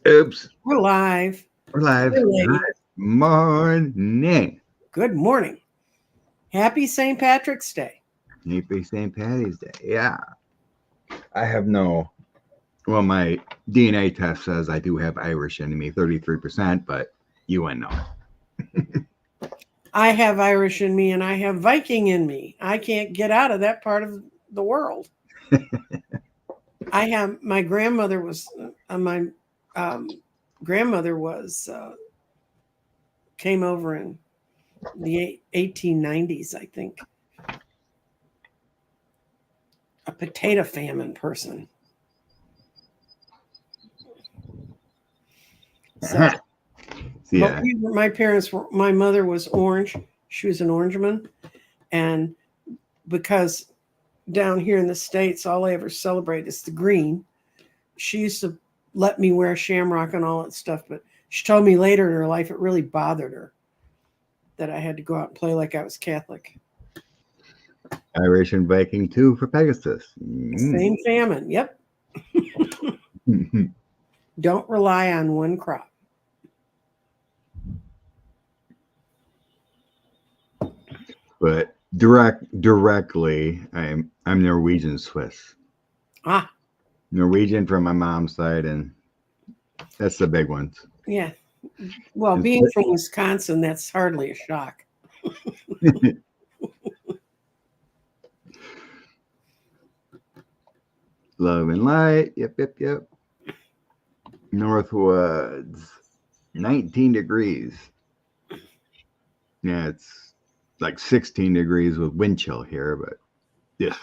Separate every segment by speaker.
Speaker 1: Oops.
Speaker 2: We're live.
Speaker 1: We're live.
Speaker 2: Hey,
Speaker 1: Good
Speaker 2: lady.
Speaker 1: morning.
Speaker 2: Good morning. Happy St. Patrick's Day.
Speaker 1: Happy St. Patty's Day. Yeah. I have no. Well, my DNA test says I do have Irish in me, 33%, but you wouldn't know.
Speaker 2: I have Irish in me and I have Viking in me. I can't get out of that part of the world. I have my grandmother was my grandmother was came over in the 1890s, I think. A potato famine person. So, but
Speaker 1: Yeah.
Speaker 2: my parents were. My mother was orange. She was an orangeman, and because down here in the States, all I ever celebrate is the green. She used to let me wear shamrock and all that stuff, but she told me later in her life it really bothered her that I had to go out and play like I was Catholic.
Speaker 1: Irish and Viking too for Pegasus.
Speaker 2: Same famine. Yep. Don't rely on one crop.
Speaker 1: But directly, I'm Norwegian Swiss.
Speaker 2: Ah,
Speaker 1: Norwegian from my mom's side, and that's the big ones.
Speaker 2: yeah. Well,
Speaker 1: And
Speaker 2: being from Wisconsin, that's hardly a shock.
Speaker 1: Love and light. Yep. Northwoods, 19 degrees. Yeah, it's like 16 degrees with wind chill here, but yeah,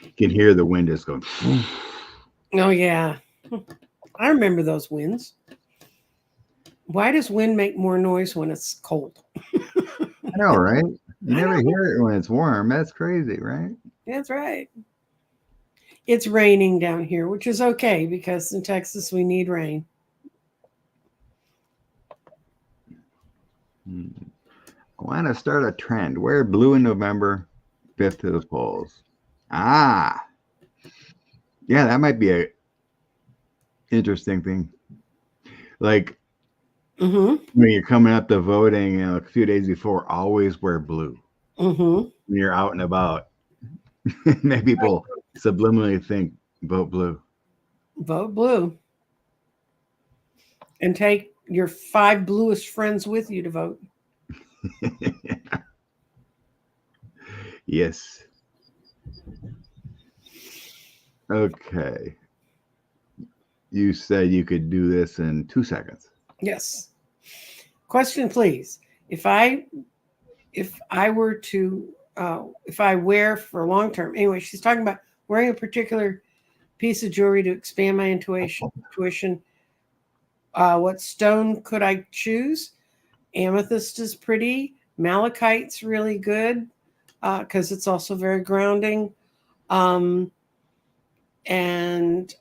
Speaker 1: you can hear the wind just going.
Speaker 2: Oh, yeah. I remember those winds. Why does wind make more noise when it's cold?
Speaker 1: I know, right? You
Speaker 2: I
Speaker 1: never
Speaker 2: don't know.
Speaker 1: hear it when it's warm. That's crazy, right?
Speaker 2: That's right. It's raining down here, which is okay because in Texas we need rain.
Speaker 1: I want to start a trend. Wear blue in November, 5th to the polls. Ah, yeah, that might be a interesting thing. Like
Speaker 2: Mm-hmm.
Speaker 1: when you're coming up to voting, a few days before, always wear blue
Speaker 2: Mm-hmm.
Speaker 1: when you're out and about. Make people subliminally think vote blue.
Speaker 2: Vote blue and take your 5 bluest friends with you to vote.
Speaker 1: Yes. Okay. You said you could do this in 2 seconds.
Speaker 2: Yes. Question, please. If I were to if I wear for long term, anyway, she's talking about wearing a particular piece of jewelry to expand my intuition. What stone could I choose? Amethyst is pretty. Malachite's really good because it's also very grounding. Um, and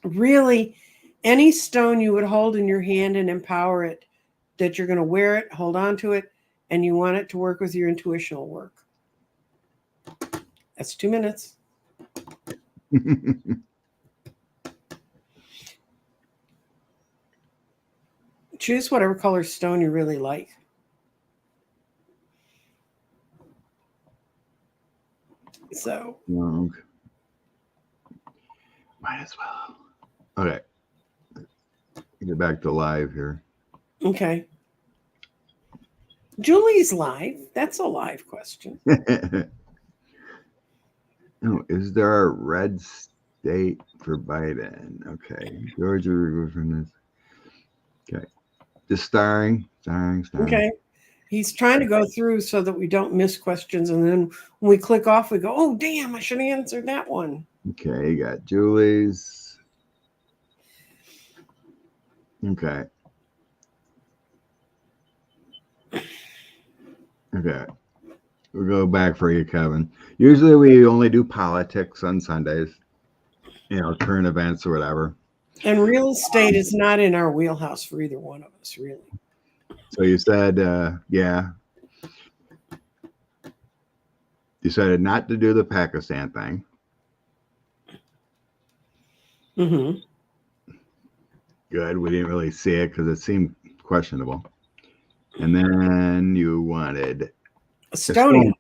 Speaker 2: really, any stone you would hold in your hand and empower it, that you're going to wear it, hold on to it, and you want it to work with your intuitional work. That's 2 minutes. Choose whatever color stone you really like. So,
Speaker 1: Might as well. Okay. Get back to live here.
Speaker 2: okay. Julie's live. That's a live question.
Speaker 1: Oh, is there a red state for Biden? Okay. Georgia removed from this. Okay. Just starring.
Speaker 2: Okay. He's trying to go through so that we don't miss questions. And then when we click off, we go, oh, damn, I should have answered that one.
Speaker 1: Okay, you got Julie's. Okay. Okay. We'll go back for you, Kevin. Usually we only do politics on Sundays, current events or whatever.
Speaker 2: And real estate is not in our wheelhouse for either one of us, really.
Speaker 1: So you said, yeah. You decided not to do the Pakistan thing.
Speaker 2: Mm-hmm.
Speaker 1: Good. We didn't really see it because it seemed questionable. And then you wanted
Speaker 2: Estonia.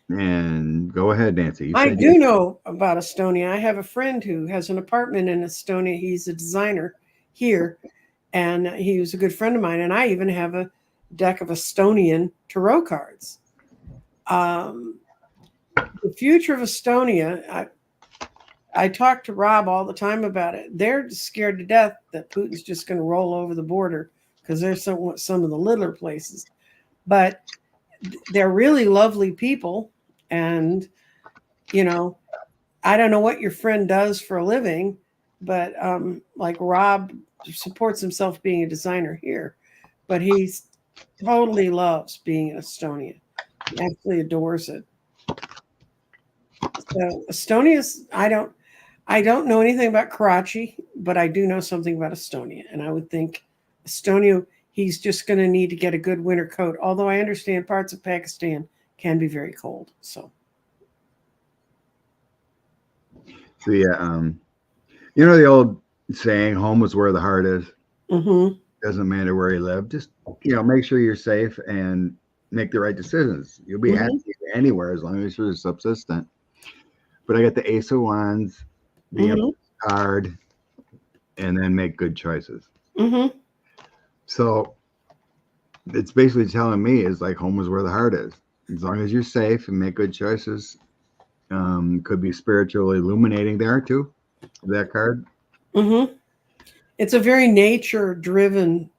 Speaker 1: And go ahead, Nancy. You
Speaker 2: I
Speaker 1: said
Speaker 2: do know about Estonia. I have a friend who has an apartment in Estonia. He's a designer here, and he was a good friend of mine. And I even have a deck of Estonian tarot cards. The future of Estonia, I talk to Rob all the time about it. They're scared to death that Putin's just going to roll over the border because there's some of the littler places. But they're really lovely people. And, you know, I don't know what your friend does for a living, but like Rob supports himself being a designer here, but he totally loves being in Estonia. He absolutely adores it. So Estonia's, I don't know anything about Karachi, but I do know something about Estonia. And I would think Estonia, he's just going to need to get a good winter coat. Although I understand parts of Pakistan can be very cold. So
Speaker 1: yeah, you know the old saying, "Home is where the heart is."
Speaker 2: mm-hmm.
Speaker 1: Doesn't matter where you live. Just make sure you're safe and make the right decisions. You'll be
Speaker 2: Mm-hmm.
Speaker 1: happy anywhere as long as you're subsistent. But I got the Ace of Wands, the
Speaker 2: Mm-hmm.
Speaker 1: card, and then make good choices.
Speaker 2: Mm-hmm.
Speaker 1: So it's basically telling me is like home is where the heart is. As long as you're safe and make good choices, could be spiritually illuminating there too. That card.
Speaker 2: Mm-hmm. It's a very nature-driven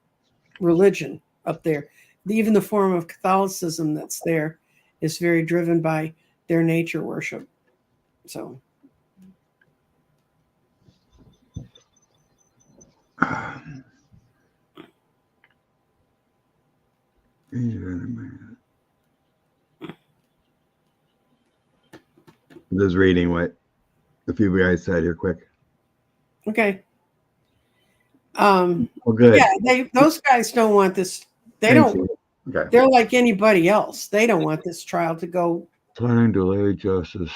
Speaker 2: religion up there. Even the form of Catholicism that's there is very driven by their nature worship. So
Speaker 1: Just reading what a few guys said here quick.
Speaker 2: okay.
Speaker 1: Well, good.
Speaker 2: Yeah, those guys don't want this. They
Speaker 1: Thank
Speaker 2: don't.
Speaker 1: you. Okay.
Speaker 2: They're like anybody else. They don't want this trial to go.
Speaker 1: Planning delay justice,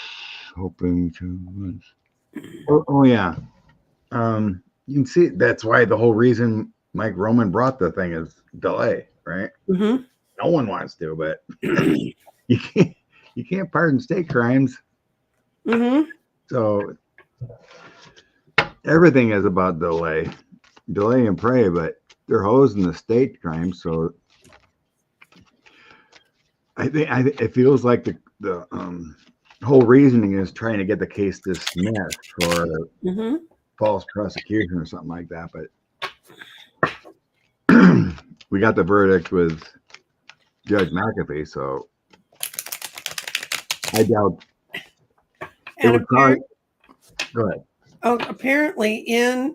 Speaker 1: hoping to. Oh yeah. You can see that's why the whole reason Mike Roman brought the thing is delay, right?
Speaker 2: Mm-hmm.
Speaker 1: No one wants to, but you can't. You can't pardon state crimes.
Speaker 2: Mm-hmm.
Speaker 1: So everything is about delay and pray. But they're hosing the state crimes, so I think it feels like the whole reasoning is trying to get the case dismissed for
Speaker 2: Mm-hmm.
Speaker 1: false prosecution or something like that. But we got the verdict with Judge McAfee, so I doubt it would probably. Go ahead.
Speaker 2: Apparently,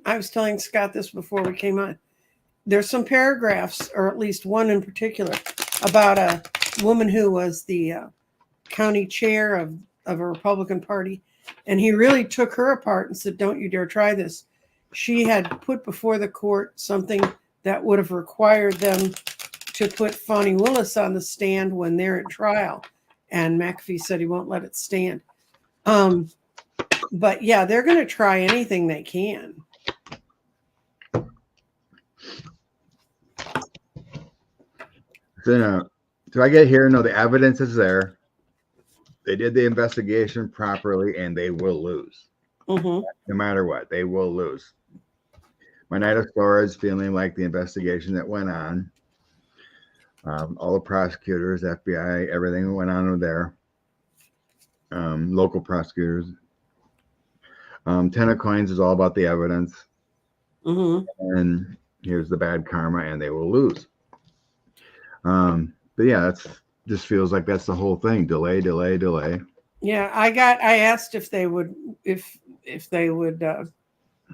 Speaker 2: I was telling Scott this before we came on. There's some paragraphs, or at least one in particular, about a woman who was the county chair of a Republican Party, and he really took her apart and said, "Don't you dare try this." She had put before the court something that would have required them to put Fani Willis on the stand when they're at trial, and McAfee said he won't let it stand. But yeah, they're going to try anything they can.
Speaker 1: So I get here? No, the evidence is there. They did the investigation properly, and they will lose.
Speaker 2: Mm-hmm.
Speaker 1: No matter what, they will lose. My night of Flores feeling like the investigation that went on, all the prosecutors, FBI, everything that went on there, local prosecutors. Ten of Coins is all about the evidence,
Speaker 2: Mm-hmm.
Speaker 1: and here's the bad karma, and they will lose. But yeah, that's just feels like that's the whole thing. Delay.
Speaker 2: Yeah, I asked if they would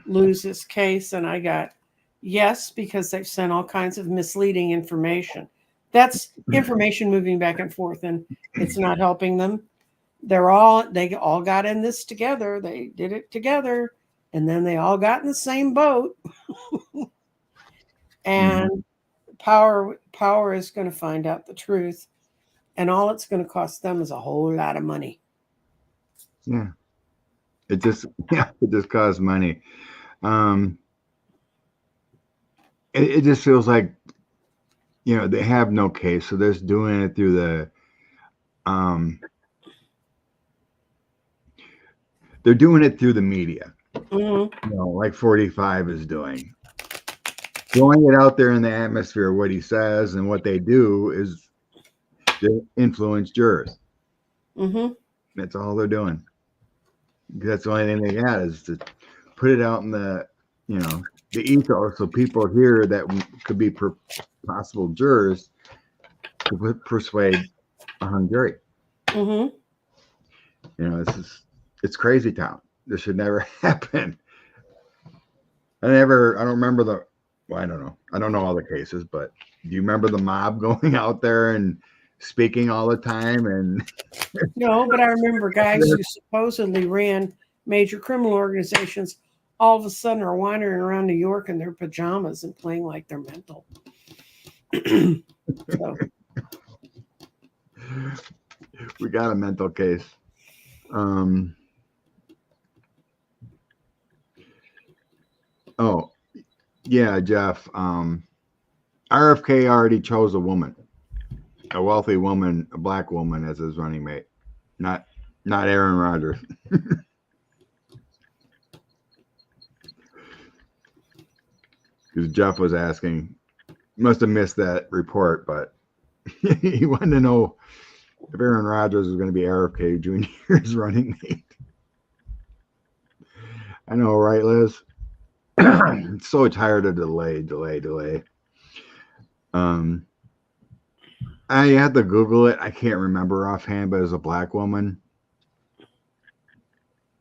Speaker 2: lose this case, and I got yes, because they've sent all kinds of misleading information. That's information moving back and forth, and it's not helping them. They all got in this together. They did it together, and then they all got in the same boat. And power is going to find out the truth, and all it's going to cost them is a whole lot of money.
Speaker 1: Yeah. It just it just costs money. Um, it just feels like they have no case, so they're just doing it through the um, they're doing it through the media. Like 45 is doing. Throwing it out there in the atmosphere, what he says and what they do is to influence jurors. That's all they're doing. That's the only thing they got is to put it out in the the ether, so people here that could be possible jurors to persuade a hung jury. It's crazy town. This should never happen. I don't remember I don't know. I don't know all the cases, but do you remember the mob going out there and speaking all the time? And
Speaker 2: no, but I remember guys who supposedly ran major criminal organizations all of a sudden are wandering around New York in their pajamas and playing like they're mental. So.
Speaker 1: We got a mental case. Oh, yeah, Jeff. RFK already chose a woman, a wealthy woman, a black woman as his running mate, not Aaron Rodgers. Because Jeff was asking, must have missed that report, but he wanted to know if Aaron Rodgers was going to be RFK Jr.'s running mate. I know, right, Liz? I'm so tired of delay. I had to Google it. I can't remember offhand, but it was a black woman.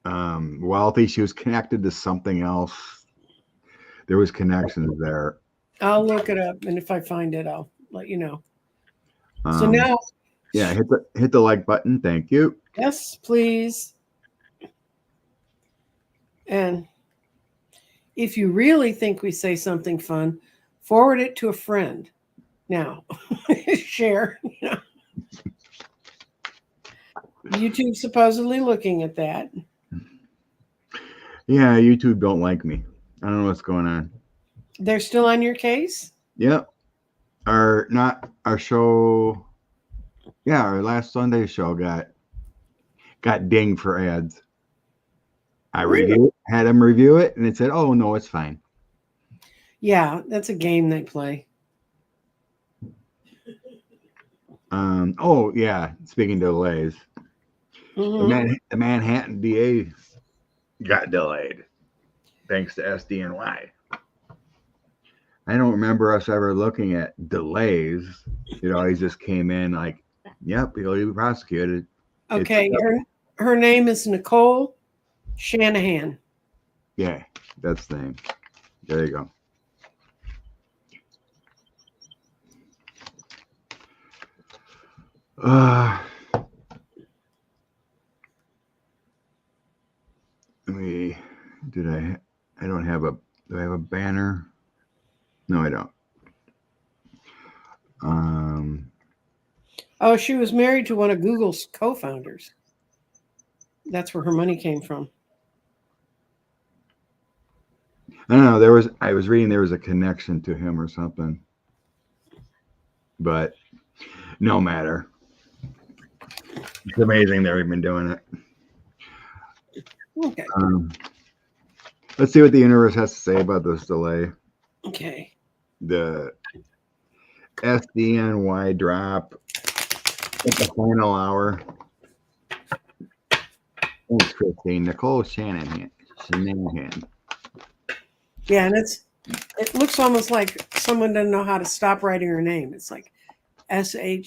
Speaker 1: Wealthy. She was connected to something else. There was connections there.
Speaker 2: I'll look it up, and if I find it, I'll let you know. So now,
Speaker 1: yeah, hit the like button. Thank you.
Speaker 2: Yes, please. And if you really think we say something fun, forward it to a friend. Now, share. YouTube supposedly looking at that.
Speaker 1: Yeah, YouTube don't like me. I don't know what's going on.
Speaker 2: They're still on your case?
Speaker 1: Yep. Our show. Yeah, our last Sunday show got dinged for ads. I had them review it, and it said, "Oh no, it's fine."
Speaker 2: Yeah, that's a game they play.
Speaker 1: Oh yeah. Speaking of delays, the Manhattan DA got delayed thanks to SDNY. I don't remember us ever looking at delays. It always just came in like, "Yep, he'll be prosecuted."
Speaker 2: Okay, her name is Nicole Shanahan.
Speaker 1: Yeah, that's the name. There you go. I don't have do I have a banner? No, I don't.
Speaker 2: Oh, she was married to one of Google's co-founders. That's where her money came from.
Speaker 1: I don't know. I was reading there was a connection to him or something, but no matter. It's amazing they've been doing it.
Speaker 2: Okay.
Speaker 1: Let's see what the universe has to say about this delay.
Speaker 2: Okay.
Speaker 1: The SDNY drop at the final hour. Thanks, Christine. Nicole Shanahan.
Speaker 2: Yeah, and it looks almost like someone doesn't know how to stop writing her name. It's like SHANANNA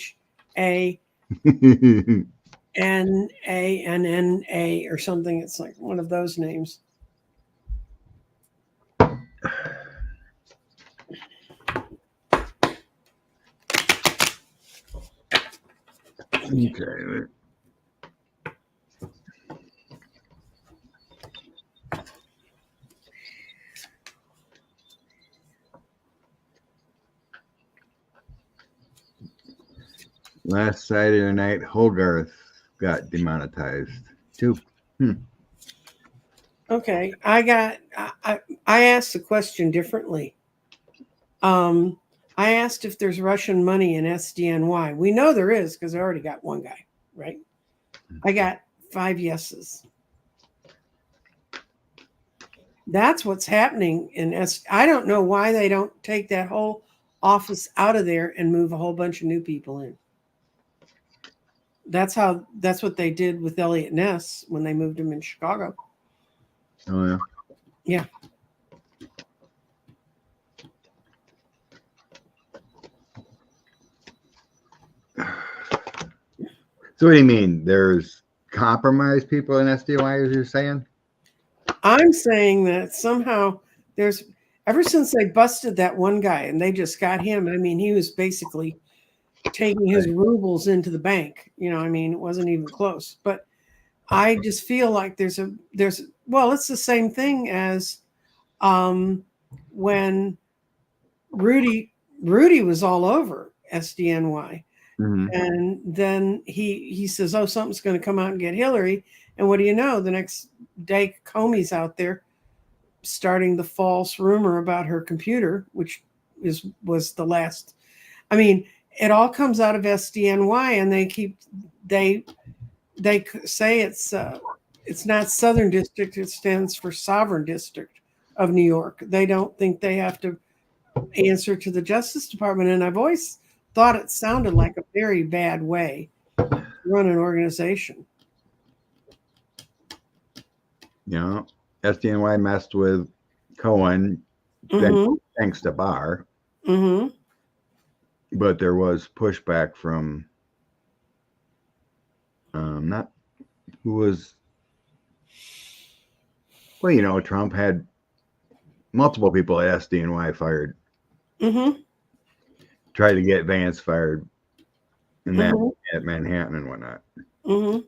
Speaker 2: or something. It's like one of those names.
Speaker 1: Okay. Last Saturday night, Hogarth got demonetized too.
Speaker 2: Okay, I asked the question differently. I asked if there's Russian money in SDNY. We know there is because I already got one guy, right? I got 5 yeses. That's what's happening in S. I don't know why they don't take that whole office out of there and move a whole bunch of new people in. That's what they did with Elliot Ness when they moved him in Chicago.
Speaker 1: Oh yeah.
Speaker 2: Yeah.
Speaker 1: So what do you mean? There's compromised people in SDY, as you're saying?
Speaker 2: I'm saying that somehow there's ever since they busted that one guy and they just got him. I mean, he was basically taking his rubles into the bank. I mean, it wasn't even close. But I just feel like there's well, it's the same thing as when Rudy was all over SDNY.
Speaker 1: Mm-hmm.
Speaker 2: And then he says, oh, something's going to come out and get Hillary. And what do you know? The next day, Comey's out there starting the false rumor about her computer, which was the last. I mean, it all comes out of SDNY, and they say it's not Southern District. It stands for Sovereign District of New York. They don't think they have to answer to the Justice Department, and I've always thought it sounded like a very bad way to run an organization.
Speaker 1: SDNY messed with Cohen, thanks to Barr.
Speaker 2: Mm-hmm.
Speaker 1: But there was pushback from not who was. Well, Trump had multiple people at SDNY fired.
Speaker 2: Mm-hmm.
Speaker 1: Tried to get Vance fired, and then at Manhattan and whatnot.
Speaker 2: Mm-hmm.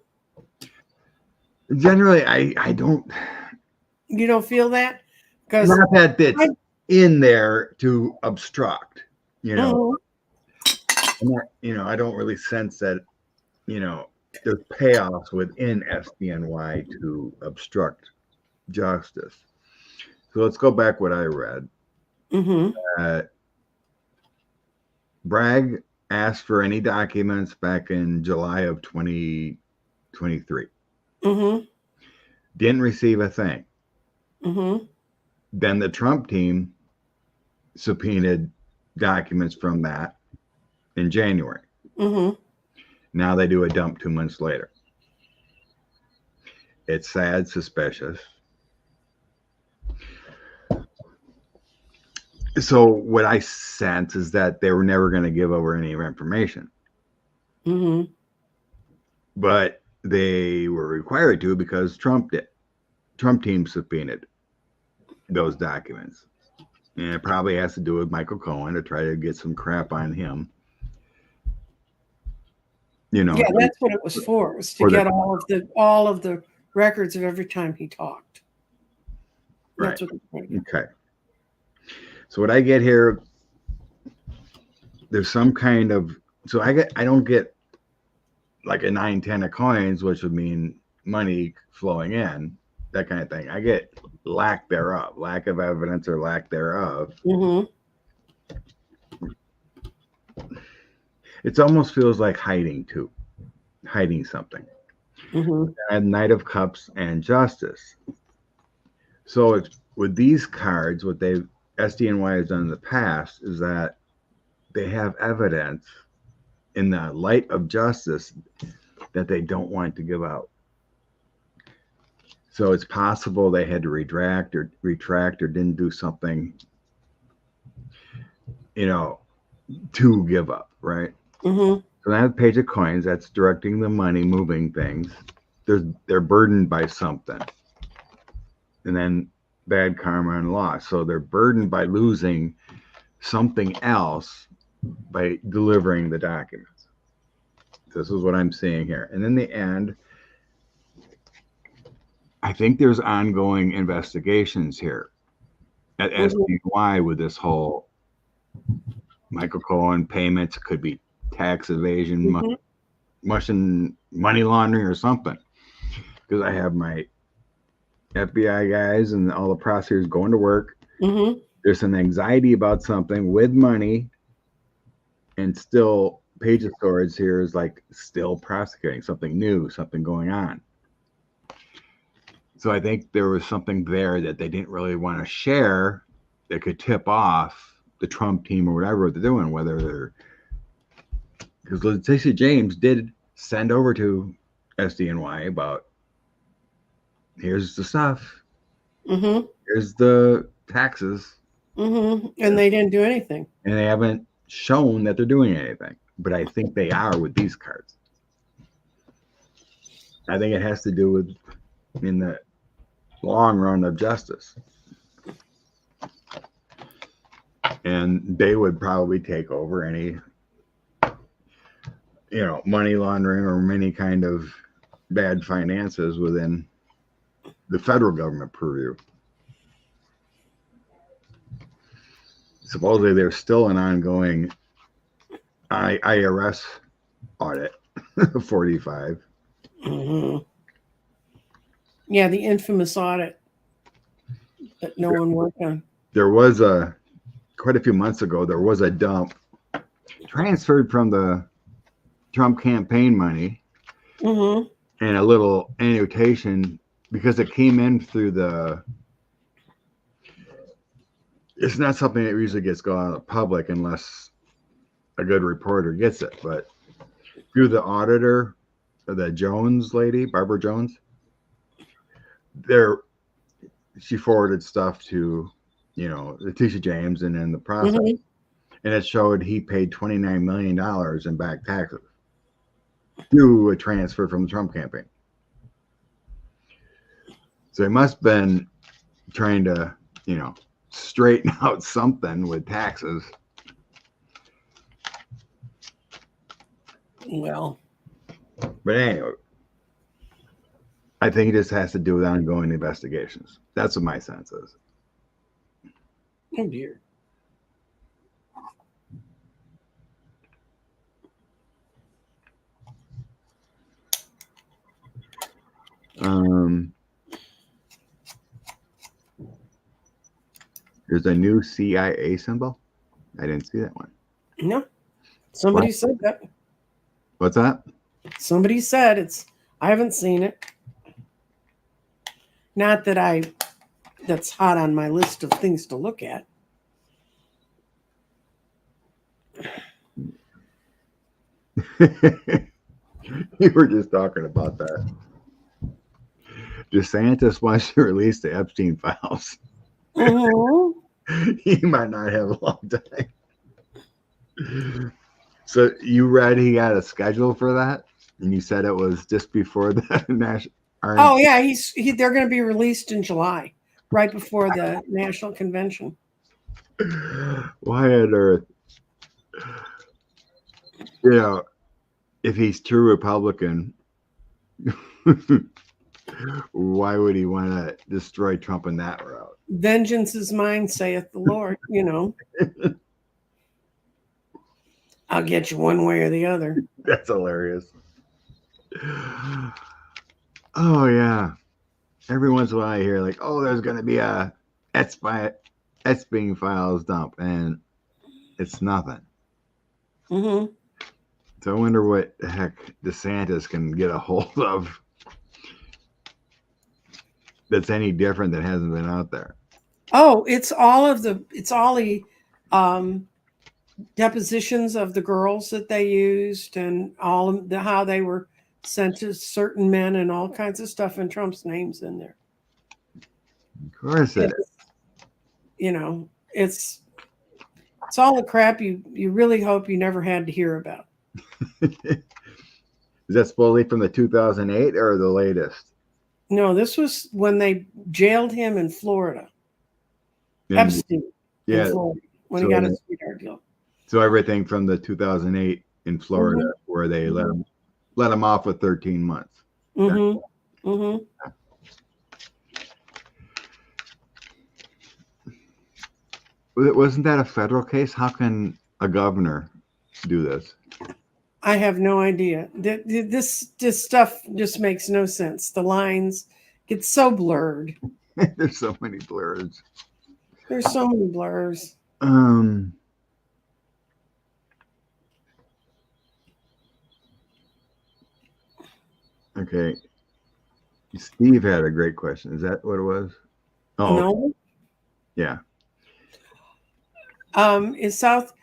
Speaker 1: Generally, I don't.
Speaker 2: You don't feel that? Because
Speaker 1: not that it's in there to obstruct.
Speaker 2: Mm-hmm.
Speaker 1: I don't really sense that. There's payoffs within SDNY to obstruct justice. So let's go back what I read.
Speaker 2: Mm-hmm.
Speaker 1: Bragg asked for any documents back in July of 2023.
Speaker 2: Mm-hmm.
Speaker 1: Didn't receive a thing.
Speaker 2: Mm-hmm.
Speaker 1: Then the Trump team subpoenaed documents from that in January.
Speaker 2: Mm-hmm.
Speaker 1: Now they do a dump 2 months later. It's sad, suspicious. So what I sense is that they were never going to give over any information.
Speaker 2: Mm-hmm.
Speaker 1: But they were required to because Trump did. Trump team subpoenaed those documents. And it probably has to do with Michael Cohen to try to get some crap on him.
Speaker 2: Yeah, that's what it was for. It was to get all of the records of every time he talked.
Speaker 1: Right. That's what okay. So what I get here, there's some kind of I don't get like a 9-10 of coins, which would mean money flowing in, that kind of thing. I get lack thereof, lack of evidence or lack thereof.
Speaker 2: Mm-hmm.
Speaker 1: It almost feels like hiding something.
Speaker 2: Mm-hmm.
Speaker 1: And Knight of Cups and Justice. So with these cards, what SDNY has done in the past is that they have evidence in the light of justice that they don't want to give out. So it's possible they had to retract or didn't do something, to give up, right?
Speaker 2: Mm-hmm.
Speaker 1: So that page of coins, that's directing the money, moving things. They're burdened by something. And then bad karma and loss. So they're burdened by losing something else by delivering the documents. This is what I'm seeing here. And in the end, I think there's ongoing investigations here at SDY with this whole Michael Cohen payments. Could be tax evasion, Russian money laundering or something. Because I have my FBI guys and all the prosecutors going to work.
Speaker 2: Mm-hmm.
Speaker 1: There's some anxiety about something with money, and still Page's stories here is like still prosecuting something new, something going on. So I think there was something there that they didn't really want to share that could tip off the Trump team or whatever they're doing, whether they're, because Letitia James did send over to SDNY about, here's the stuff,
Speaker 2: Mm-hmm.
Speaker 1: here's the taxes,
Speaker 2: Mm-hmm. And they didn't do anything.
Speaker 1: and they haven't shown that they're doing anything. But I think they are with these cards. I think it has to do with in the long run of justice. And they would probably take over any, money laundering or any kind of bad finances within the federal government purview. Supposedly there's still an ongoing IRS audit, 45.
Speaker 2: Mm-hmm. Yeah, the infamous audit that no one worked on.
Speaker 1: There was quite a few months ago, there was a dump transferred from the Trump campaign money,
Speaker 2: Mm-hmm.
Speaker 1: and a little annotation because it came in through it's not something that usually gets gone out of the public unless a good reporter gets it, but through the auditor, the Jones lady, Barbara Jones, she forwarded stuff to, Letitia James and in the process.
Speaker 2: Mm-hmm.
Speaker 1: And it showed he paid $29 million in back taxes through a transfer from the Trump campaign. So he must have been trying to, straighten out something with taxes.
Speaker 2: Well,
Speaker 1: But anyway, I think it just has to do with ongoing investigations. That's what my sense is.
Speaker 2: oh dear.
Speaker 1: There's a new CIA symbol. I didn't see that one.
Speaker 2: No, somebody
Speaker 1: What?
Speaker 2: said that.
Speaker 1: What's that?
Speaker 2: Somebody said it's. I haven't seen it. Not that that's hot on my list of things to look at.
Speaker 1: You were just talking about that. DeSantis wants to release the Epstein files.
Speaker 2: Mm-hmm.
Speaker 1: He might not have a long time. So you read he got a schedule for that, and you said it was just before the national.
Speaker 2: Oh yeah, they're going to be released in July, right before the national convention.
Speaker 1: Why on earth? If he's true Republican, why would he want to destroy Trump in that route?
Speaker 2: Vengeance is mine, saith the Lord. I'll get you one way or the other.
Speaker 1: That's hilarious. Oh yeah. Every once in a while I hear like, oh, there's gonna be a Epstein files dump, and it's nothing.
Speaker 2: Mm-hmm.
Speaker 1: So I wonder what the heck DeSantis can get a hold of that's any different that hasn't been out there.
Speaker 2: Oh, it's all the depositions of the girls that they used, and all of how they were sent to certain men, and all kinds of stuff, and Trump's name's in there.
Speaker 1: Of course it is.
Speaker 2: It's all the crap you really hope you never had to hear about.
Speaker 1: Is that supposedly from the 2008 or the latest?
Speaker 2: No, this was when they jailed him in Florida. Epstein in Florida, when he got his sweetheart deal.
Speaker 1: So everything from the 2008 in Florida, where they let him off with 13 months.
Speaker 2: Mm-hmm. Mm-hmm.
Speaker 1: Wasn't that a federal case? How can a governor do this?
Speaker 2: I have no idea. This stuff just makes no sense. The lines, It's so blurred.
Speaker 1: There's so many blurs.
Speaker 2: There's so many blurs.
Speaker 1: Okay. Steve had a great question. Is that what it was? Oh,
Speaker 2: No.
Speaker 1: yeah.
Speaker 2: In South,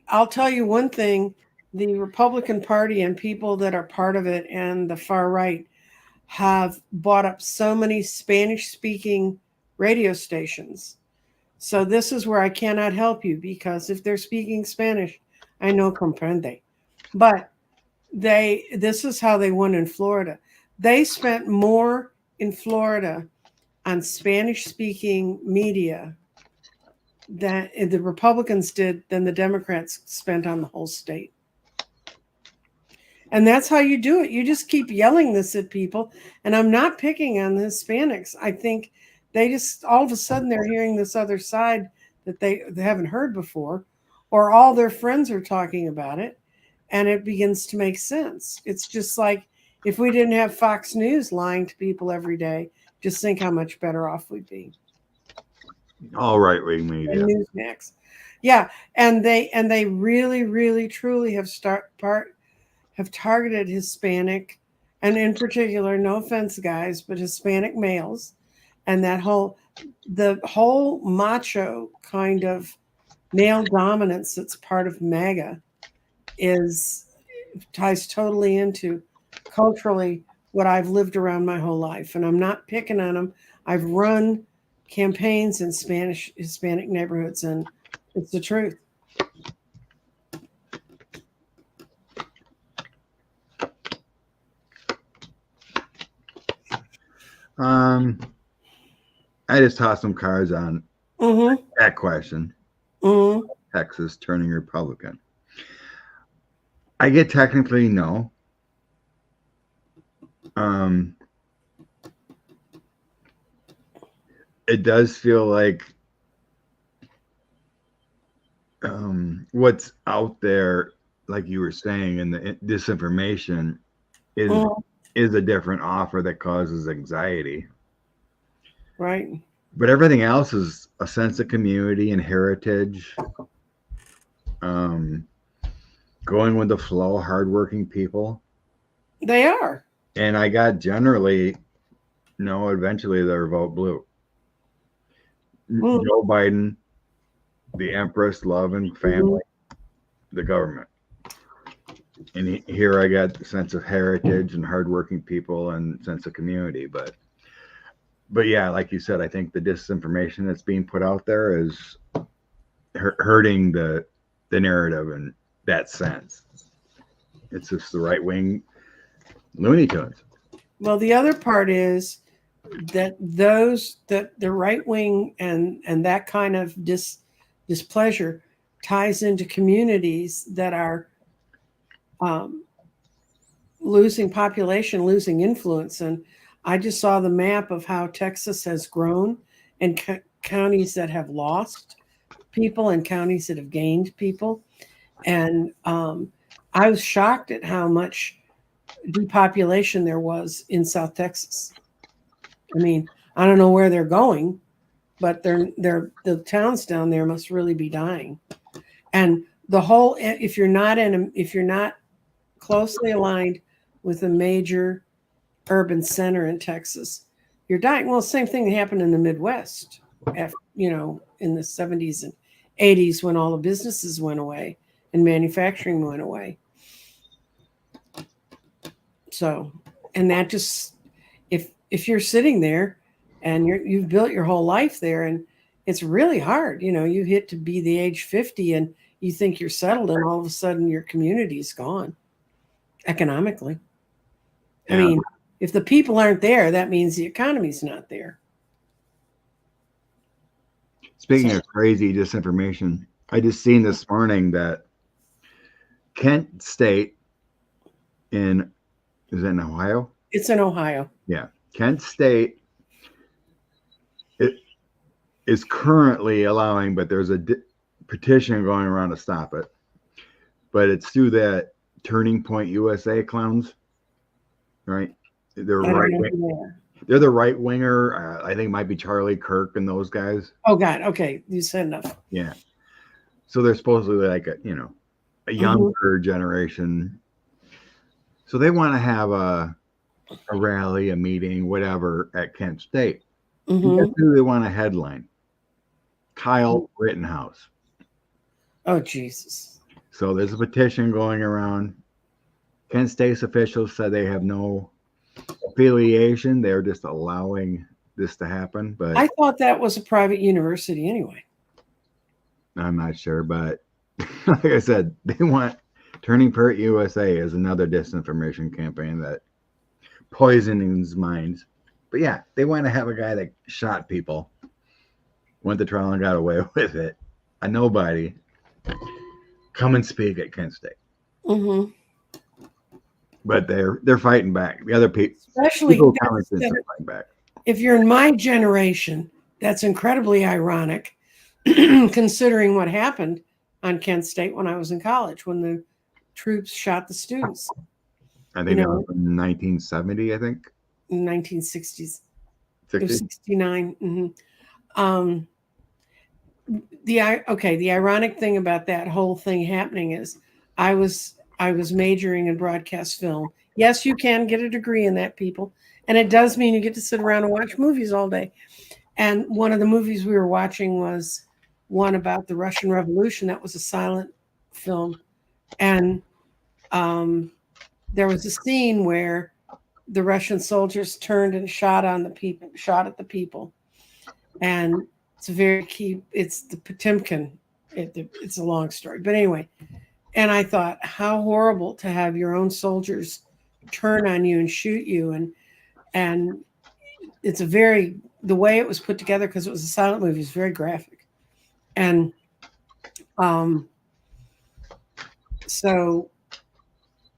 Speaker 2: I'll tell you one thing: the Republican Party and people that are part of it and the far right have bought up so many Spanish-speaking radio stations. So this is where I cannot help you because if they're speaking Spanish, I no comprende. But this is how they won in Florida. They spent more in Florida on Spanish speaking media that the Republicans did than the Democrats spent on the whole state. And that's how you do it. You just keep yelling this at people. And I'm not picking on the Hispanics. I think they just all of a sudden they're hearing this other side that they haven't heard before, or all their friends are talking about it, and it begins to make sense. It's just like if we didn't have Fox News lying to people every day, just think how much better off we'd be.
Speaker 1: All right wing media.
Speaker 2: And Newsmax. Yeah, and they really, really, truly have targeted Hispanic, and in particular, no offense, guys, but Hispanic males, and the whole macho kind of male dominance that's part of MAGA ties totally into culturally what I've lived around my whole life, and I'm not picking on them. I've run campaigns in Hispanic neighborhoods, and it's the truth.
Speaker 1: I just tossed some cards on that question. Texas turning Republican. I get technically no. It does feel like what's out there, like you were saying, and the disinformation is a different offer that causes anxiety.
Speaker 2: Right.
Speaker 1: But everything else is a sense of community and heritage. Going with the flow, hardworking people.
Speaker 2: They are.
Speaker 1: And I got generally, no, eventually they'll vote blue. Joe Biden, the Empress, love and family, the government. And here I got the sense of heritage and hardworking people and sense of community. But yeah, like you said, I think the disinformation that's being put out there is hurting the narrative in that sense. It's just the right wing Looney Tunes.
Speaker 2: Well, the other part is that the right wing and that kind of displeasure ties into communities that are losing population, losing influence. And I just saw the map of how Texas has grown, and counties that have lost people and counties that have gained people. And I was shocked at how much depopulation there was in South Texas. I mean, I don't know where they're going, but the towns down there must really be dying. And the whole, if you're not closely aligned with a major urban center in Texas, you're dying. Well, same thing happened in the Midwest, in the 70s and 80s when all the businesses went away and manufacturing went away. So, and that just, if you're sitting there and you've built your whole life there, and it's really hard, you hit to be the age 50 and you think you're settled, and all of a sudden your community's gone economically. Yeah. I mean, if the people aren't there, that means the economy's not there.
Speaker 1: Speaking of crazy disinformation, I just seen this morning that Kent State is it in Ohio?
Speaker 2: It's in Ohio.
Speaker 1: Yeah. Kent State is currently allowing, but there's a petition going around to stop it. But it's through that Turning Point USA clowns, right? They're right wing. They're the right winger. I think it might be Charlie Kirk and those guys.
Speaker 2: Oh God. Okay, you said enough.
Speaker 1: Yeah. So they're supposedly like a
Speaker 2: Mm-hmm.
Speaker 1: younger generation. So they want to have a rally, a meeting, whatever at Kent State. And
Speaker 2: Mm-hmm.
Speaker 1: guess who they want to headline? Kyle Rittenhouse.
Speaker 2: Oh Jesus.
Speaker 1: So there's a petition going around. Kent State's officials said they have no affiliation. They're just allowing this to happen. But
Speaker 2: I thought that was a private university anyway.
Speaker 1: I'm not sure. But like I said, they want Turning Point USA as another disinformation campaign that poisons minds. But yeah, they want to have a guy that shot people, went to trial and got away with it. A nobody come and speak at Kent State.
Speaker 2: Mm-hmm.
Speaker 1: But they're fighting back. The other
Speaker 2: Especially
Speaker 1: people are fighting back.
Speaker 2: If you're in my generation, that's incredibly ironic, considering what happened on Kent State when I was in college, when the troops shot the students.
Speaker 1: I think that was in 1970, I think.
Speaker 2: In 1960s.
Speaker 1: 60?
Speaker 2: It was 69. Mm-hmm. The ironic thing about that whole thing happening is I was majoring in broadcast film. Yes, you can get a degree in that, people. And it does mean you get to sit around and watch movies all day. And one of the movies we were watching was one about the Russian Revolution. That was a silent film. And there was a scene where the Russian soldiers turned and shot at the people. And it's a very key, it's the Potemkin. It's a long story. But anyway, and I thought, how horrible to have your own soldiers turn on you and shoot you. And it's the way it was put together, because it was a silent movie, is very graphic. And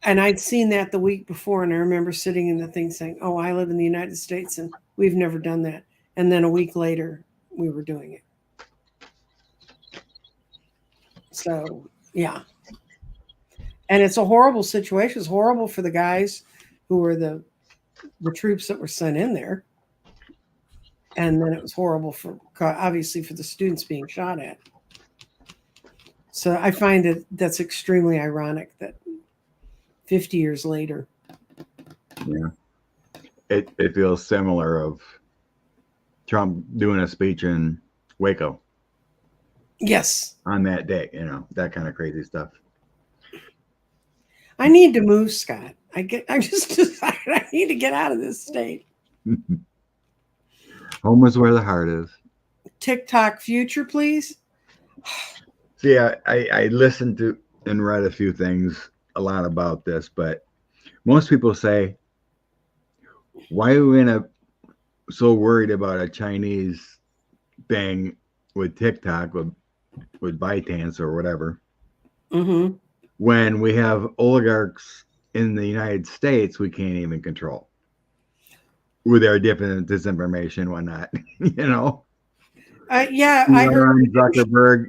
Speaker 2: and I'd seen that the week before, and I remember sitting in the thing saying, oh, I live in the United States and we've never done that. And then a week later, we were doing it. So, yeah. And it's a horrible situation. It's horrible for the guys who were the troops that were sent in there. And then it was horrible obviously for the students being shot at. So I find that's extremely ironic that 50 years later.
Speaker 1: Yeah. It feels similar of Trump doing a speech in Waco.
Speaker 2: Yes.
Speaker 1: On that day, that kind of crazy stuff.
Speaker 2: I need to move, Scott. I just decided I need to get out of this state.
Speaker 1: Home is where the heart is.
Speaker 2: TikTok future, please.
Speaker 1: See, I listened to and read a lot about this, but most people say, why are we so worried about a Chinese thing with TikTok, with ByteDance or whatever, when we have oligarchs in the United States we can't even control with their different disinformation and whatnot,
Speaker 2: Yeah, I heard
Speaker 1: Zuckerberg,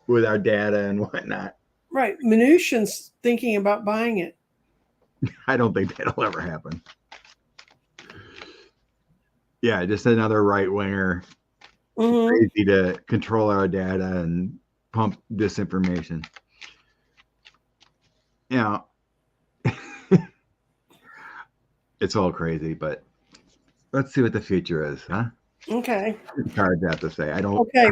Speaker 1: with our data and whatnot.
Speaker 2: Right. Mnuchin's thinking about buying it.
Speaker 1: I don't think that'll ever happen. Yeah, just another right winger, crazy to control our data and pump disinformation. It's all crazy, but let's see what the future is, huh?
Speaker 2: Okay.
Speaker 1: It's hard to have to say. I don't.
Speaker 2: Okay,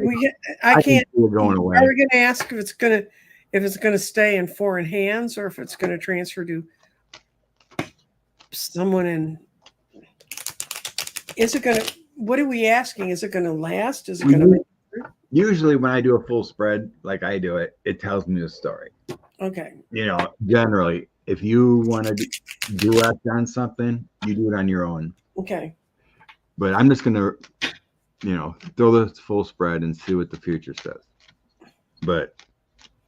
Speaker 2: I can't.
Speaker 1: We're going away.
Speaker 2: Are we going to ask if it's going to stay in foreign hands, or if it's going to transfer to someone in? Is it going to? What are we asking? Is it going to last? Is it going to?
Speaker 1: Usually, when I do a full spread like I do it tells me the story.
Speaker 2: Okay.
Speaker 1: Generally, if you want to direct on something, you do it on your own.
Speaker 2: Okay.
Speaker 1: But I'm just going to, throw this full spread and see what the future says. But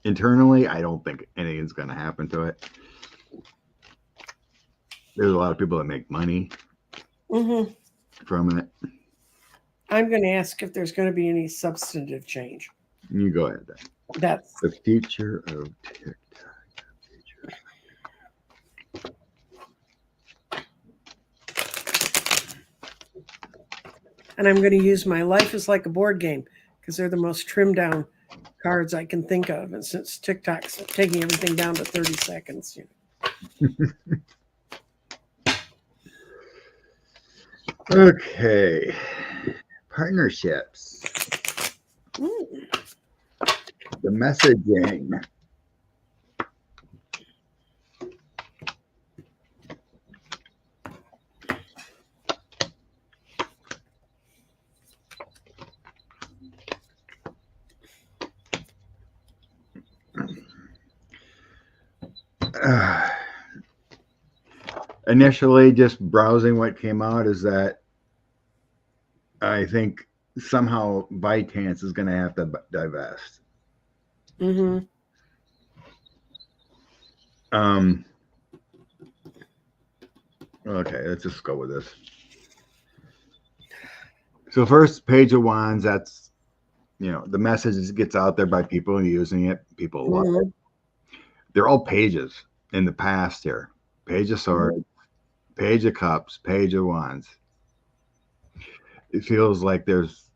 Speaker 1: internally, I don't think anything's going to happen to it. There's a lot of people that make money from it.
Speaker 2: I'm going to ask if there's going to be any substantive change.
Speaker 1: You go ahead then.
Speaker 2: That's
Speaker 1: the future of TikTok.
Speaker 2: And I'm going to use my life is like a board game because they're the most trimmed down cards I can think of. And since TikTok's taking everything down to 30 seconds,
Speaker 1: Okay. Partnerships. The messaging. Initially, just browsing what came out is that I think somehow ByteDance is going to have to divest.
Speaker 2: Mm-hmm.
Speaker 1: Okay, let's just go with this. So first, Page of Wands, that's, the message gets out there by people using it. People love it. They're all pages in the past here. Page of Swords, Page of Cups, Page of Wands. It feels like there's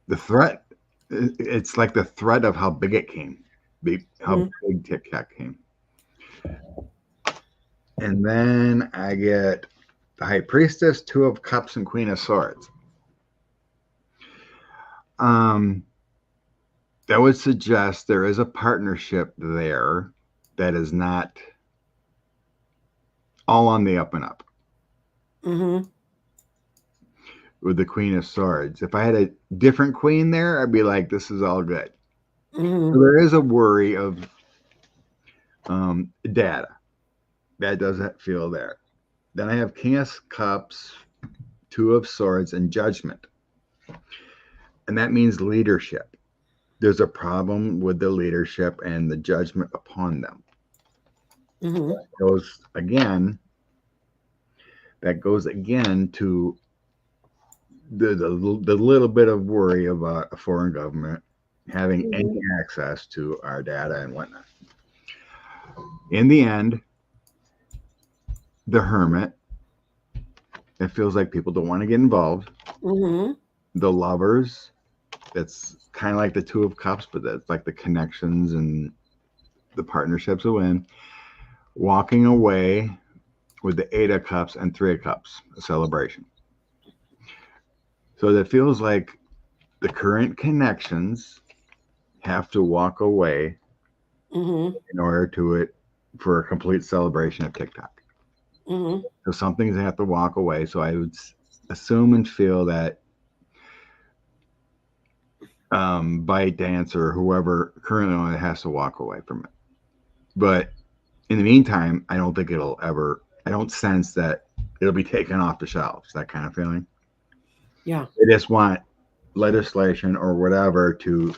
Speaker 1: the threat. It's like the threat of how big it came, how big TikTok came. And then I get the High Priestess, Two of Cups, and Queen of Swords. That would suggest there is a partnership there that is not all on the up and up.
Speaker 2: Mm-hmm.
Speaker 1: With the Queen of Swords. If I had a different queen there, I'd be like, this is all good. So there is a worry of data. That doesn't feel there. Then I have King of Cups, Two of Swords, and Judgment. And that means leadership. There's a problem with the leadership and the judgment upon them. That goes again to the little bit of worry about a foreign government having any access to our data and whatnot. In the end, the Hermit, it feels like people don't want to get involved. The Lovers, it's kind of like the Two of Cups, but that's like the connections and the partnerships will win. Walking away with the Eight of Cups and Three of Cups, a celebration. So that feels like the current connections have to walk away in order for a complete celebration of TikTok. So some things have to walk away. So I would assume and feel that ByteDance or whoever currently on it has to walk away from it. But in the meantime, I don't think I don't sense that it'll be taken off the shelves, that kind of feeling.
Speaker 2: Yeah.
Speaker 1: They just want legislation or whatever to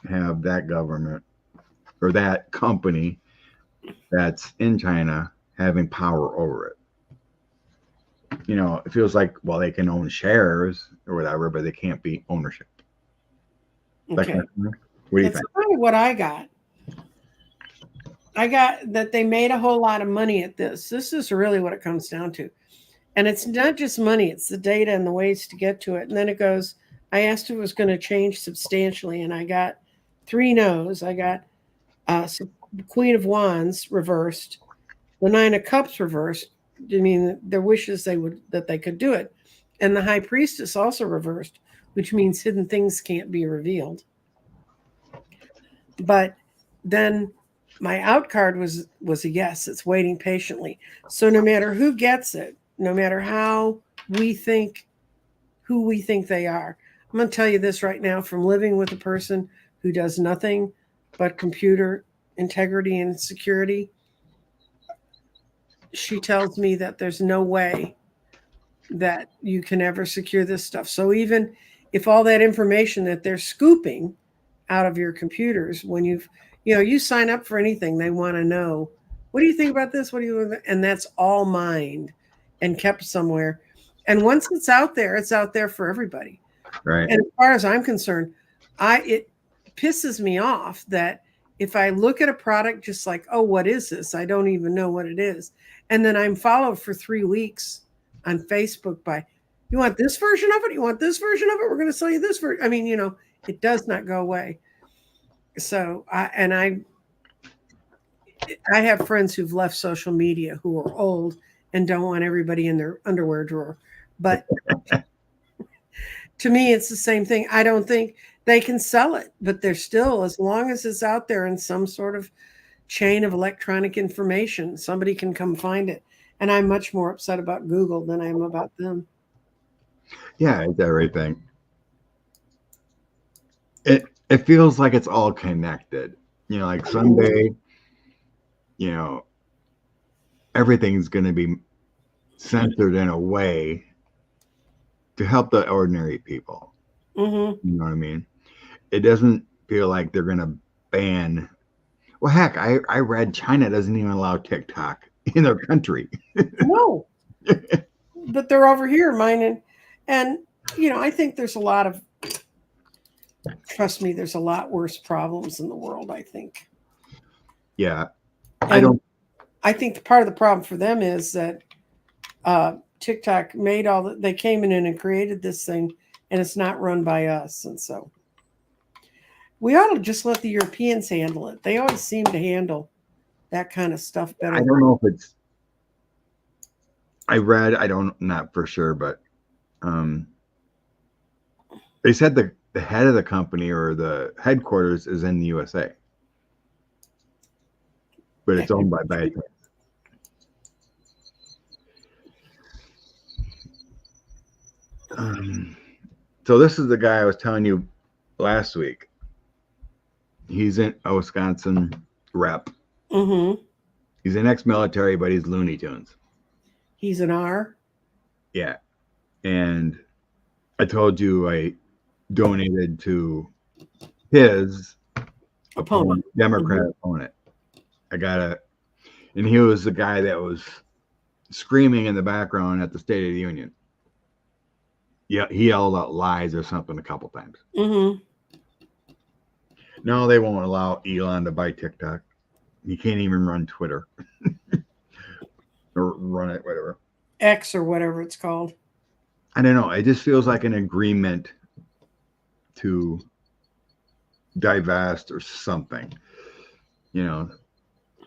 Speaker 1: have that government or that company that's in China having power over it. It feels like, well, they can own shares or whatever, but they can't be ownership.
Speaker 2: Okay.
Speaker 1: What do you
Speaker 2: That's
Speaker 1: think?
Speaker 2: kind of what I got. I got that they made a whole lot of money at this. This is really what it comes down to. And it's not just money, it's the data and the ways to get to it. And then it goes, I asked if it was going to change substantially, and I got 3 no's. I got Queen of Wands reversed, the Nine of Cups reversed. I mean, their wishes that they could do it. And the High Priestess also reversed, which means hidden things can't be revealed. But then my out card was a yes. It's waiting patiently. So no matter who gets it, no matter who we think they are, I'm going to tell you this right now from living with a person who does nothing but computer integrity and security. She tells me that there's no way that you can ever secure this stuff. So even if all that information that they're scooping out of your computers, when you sign up for anything, they want to know, what do you think about this? And that's all mined and kept somewhere. And once it's out there for everybody.
Speaker 1: Right.
Speaker 2: And as far as I'm concerned, it pisses me off that if I look at a product just like, oh, what is this? I don't even know what it is. And then I'm followed for 3 weeks on Facebook by, you want this version of it? You want this version of it? We're going to sell you this version. I mean, it does not go away. So I have friends who've left social media who are old and don't want everybody in their underwear drawer. But to me, it's the same thing. I don't think they can sell it, but they're still, as long as it's out there in some sort of chain of electronic information, somebody can come find it. And I'm much more upset about Google than I am about them.
Speaker 1: Yeah, it's everything. It feels like it's all connected. Like someday, everything's going to be censored in a way to help the ordinary people.
Speaker 2: Mm-hmm.
Speaker 1: You know what I mean? It doesn't feel like they're going to ban. Well, heck, I read China doesn't even allow TikTok in their country.
Speaker 2: No, but they're over here mining. And, I think there's a lot of, trust me, there's a lot worse problems in the world, I think.
Speaker 1: Yeah.
Speaker 2: And I think part of the problem for them is that TikTok made they came in and created this thing, and it's not run by us. And so we ought to just let the Europeans handle it. They always seem to handle that kind of stuff better.
Speaker 1: I don't know if it's, not for sure, but they said the head of the company or the headquarters is in the USA, but it's owned by ByteDance. So this is the guy I was telling you last week. He's a Wisconsin rep.
Speaker 2: Mm-hmm.
Speaker 1: He's an ex-military, but he's Looney Tunes.
Speaker 2: He's an R?
Speaker 1: Yeah. And I told you I donated to his opponent, Democrat opponent. And he was the guy that was screaming in the background at the State of the Union. Yeah, he yelled out lies or something a couple times.
Speaker 2: Mm-hmm.
Speaker 1: No, they won't allow Elon to buy TikTok. He can't even run Twitter or run it, whatever.
Speaker 2: X or whatever it's called.
Speaker 1: I don't know. It just feels like an agreement to divest or something.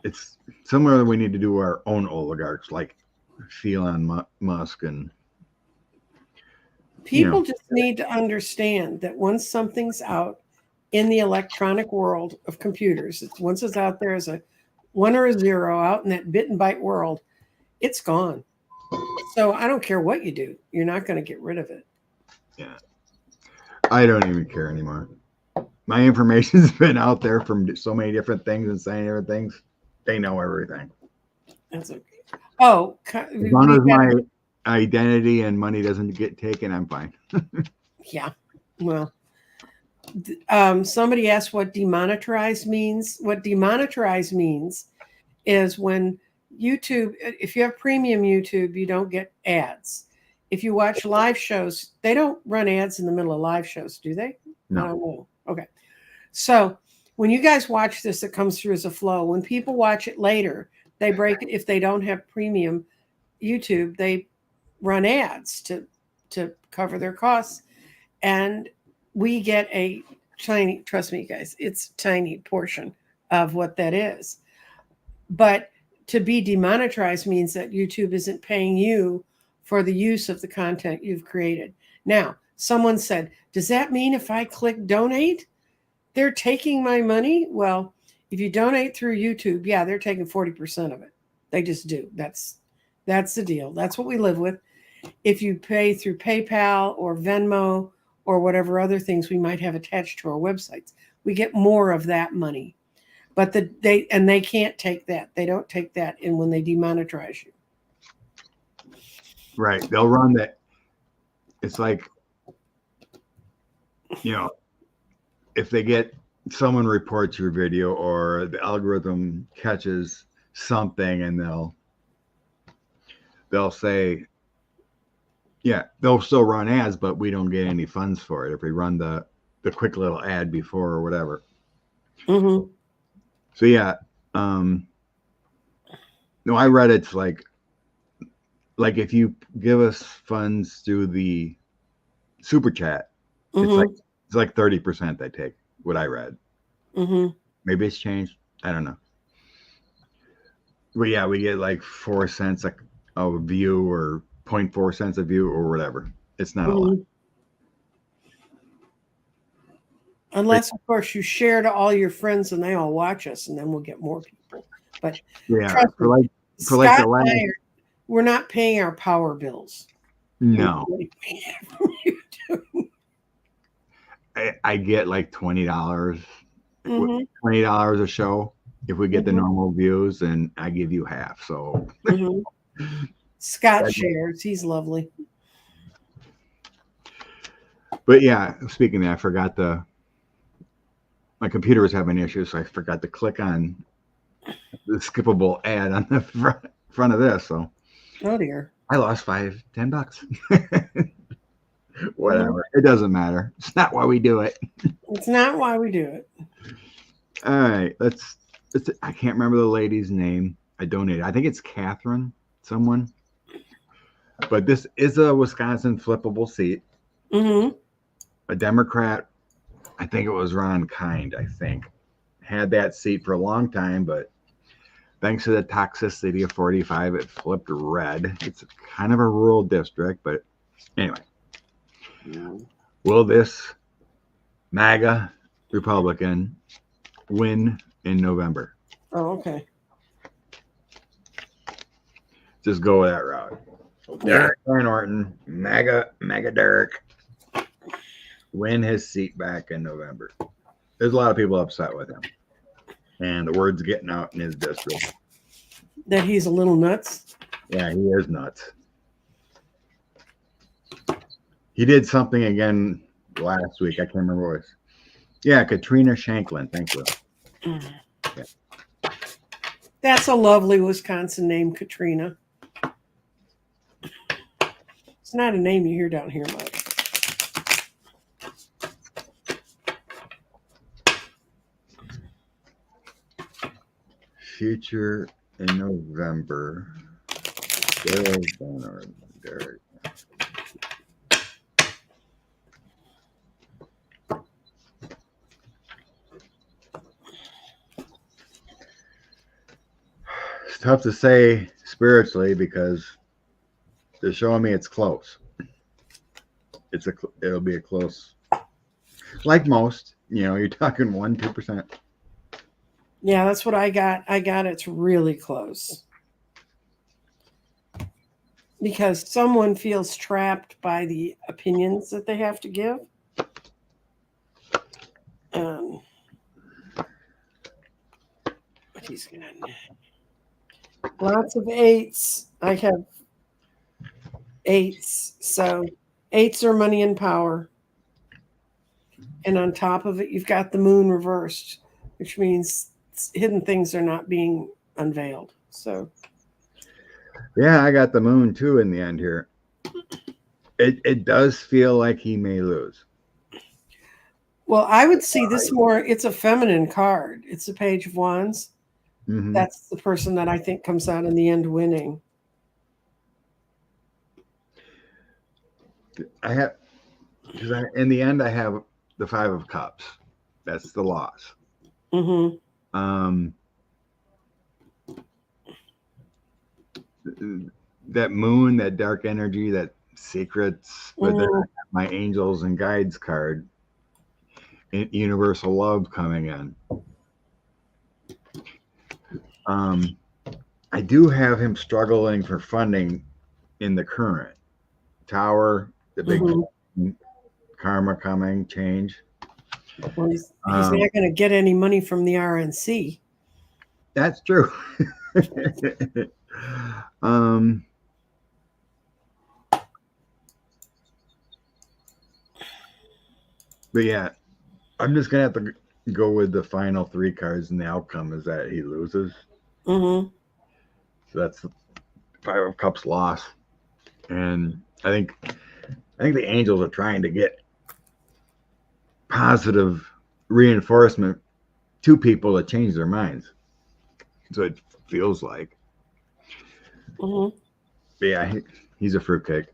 Speaker 1: It's somewhere that we need to do our own oligarchs, like Elon Musk and.
Speaker 2: People just need to understand that once something's out in the electronic world of computers, once it's out there as a 1 or a 0 out in that bit and byte world, it's gone. So I don't care what you do. You're not going to get rid of it.
Speaker 1: Yeah. I don't even care anymore. My information's been out there from so many different things and saying different things. They know everything.
Speaker 2: That's okay. Oh,
Speaker 1: as long as my identity and money doesn't get taken, I'm fine.
Speaker 2: Yeah. Well, somebody asked what demonetized means. What demonetized means is when YouTube, if you have premium YouTube, you don't get ads. If you watch live shows, they don't run ads in the middle of live shows, do they?
Speaker 1: No.
Speaker 2: I don't know. Okay. So when you guys watch this, it comes through as a flow. When people watch it later, they break it. If they don't have premium YouTube, they run ads to cover their costs. And we get a tiny, trust me, guys, it's a tiny portion of what that is. But to be demonetized means that YouTube isn't paying you for the use of the content you've created. Now, someone said, does that mean if I click donate, they're taking my money? Well, if you donate through YouTube, yeah, they're taking 40% of it. They just do. That's the deal. That's what we live with. If you pay through PayPal or Venmo or whatever other things we might have attached to our websites, we get more of that money. But they can't take that. They don't take that in when they demonetize you.
Speaker 1: Right. They'll run that. It's like, if they get someone reports your video or the algorithm catches something and they'll say, yeah, they'll still run ads, but we don't get any funds for it if we run the quick little ad before or whatever.
Speaker 2: Mm-hmm.
Speaker 1: So yeah, no, I read it's like like if you give us funds through the super chat,
Speaker 2: Mm-hmm.
Speaker 1: it's like 30% they take. What I read.
Speaker 2: Mm-hmm.
Speaker 1: Maybe it's changed. I don't know. But yeah, we get like 4 cents a view or 0.4 cents a view or whatever. It's not a lot.
Speaker 2: Mm-hmm. Unless, of course, you share to all your friends and they all watch us, and then we'll get more people. But
Speaker 1: Yeah,
Speaker 2: trust
Speaker 1: for
Speaker 2: me,
Speaker 1: like the
Speaker 2: Scott
Speaker 1: last
Speaker 2: and I we're not paying our power bills.
Speaker 1: no,
Speaker 2: We're paying it from YouTube.
Speaker 1: I get like $20,
Speaker 2: Mm-hmm.
Speaker 1: $20 a show. If we get the
Speaker 2: Mm-hmm.
Speaker 1: normal views, and I give you half. So,
Speaker 2: Mm-hmm. Scott shares. He's lovely.
Speaker 1: but yeah, speaking of that, I forgot my computer was having issues, so I forgot to click on the skippable ad on the front of this. So
Speaker 2: Oh dear.
Speaker 1: I lost $10.
Speaker 2: Mm-hmm.
Speaker 1: Whatever. It doesn't matter. It's not why we do it.
Speaker 2: It's not why we do it.
Speaker 1: All right. I can't remember the lady's name. I donated. I think it's Catherine, someone. But this is a Wisconsin flippable seat.
Speaker 2: Mm-hmm.
Speaker 1: A Democrat, I think it was Ron Kind, I think, had that seat for a long time, but thanks to the toxicity of 45, it flipped red. It's kind of a rural district, but anyway. Will this MAGA Republican win in November?
Speaker 2: Oh, okay.
Speaker 1: Just go with that route.
Speaker 2: Yeah.
Speaker 1: Derek Van Orton, MAGA Derek, win his seat back in November. There's a lot of people upset with him. And the word's getting out in his district.
Speaker 2: That he's a little nuts.
Speaker 1: Yeah, he is nuts. He did something again last week. I can't remember what it was. Yeah, Katrina Shanklin. Thank you.
Speaker 2: Mm. Yeah. That's a lovely Wisconsin name, Katrina. It's not a name you hear down here much.
Speaker 1: Future in November. Derek. It's tough to say spiritually because they're showing me it's close. It'll be a close, like most. You're talking 1-2%.
Speaker 2: Yeah, that's what I got. I got it's really close because someone feels trapped by the opinions that they have to give. But he's gonna lots of eights. I have eights, so eights are money and power. And on top of it, you've got the moon reversed, which means hidden things are not being unveiled. So,
Speaker 1: yeah, I got the moon too in the end here. It does feel like he may lose.
Speaker 2: well, I would see this more. It's a feminine card. It's a Page of Wands.
Speaker 1: Mm-hmm.
Speaker 2: That's the person that I think comes out in the end winning.
Speaker 1: In the end, I have the 5 of Cups. That's the loss.
Speaker 2: Mm-hmm.
Speaker 1: That moon, that dark energy, that secrets, but then I have my angels and guides card, universal love coming in. I do have him struggling for funding in the current Tower, the big karma coming, change.
Speaker 2: Well, he's not going to get any money from the RNC.
Speaker 1: That's true. But yeah, I'm just gonna have to go with the final 3 cards, and the outcome is that he loses.
Speaker 2: Mm-hmm.
Speaker 1: So that's 5 of Cups loss, and I think the angels are trying to get positive reinforcement to people to change their minds. So it feels like.
Speaker 2: Mm-hmm.
Speaker 1: Yeah, he's a fruitcake.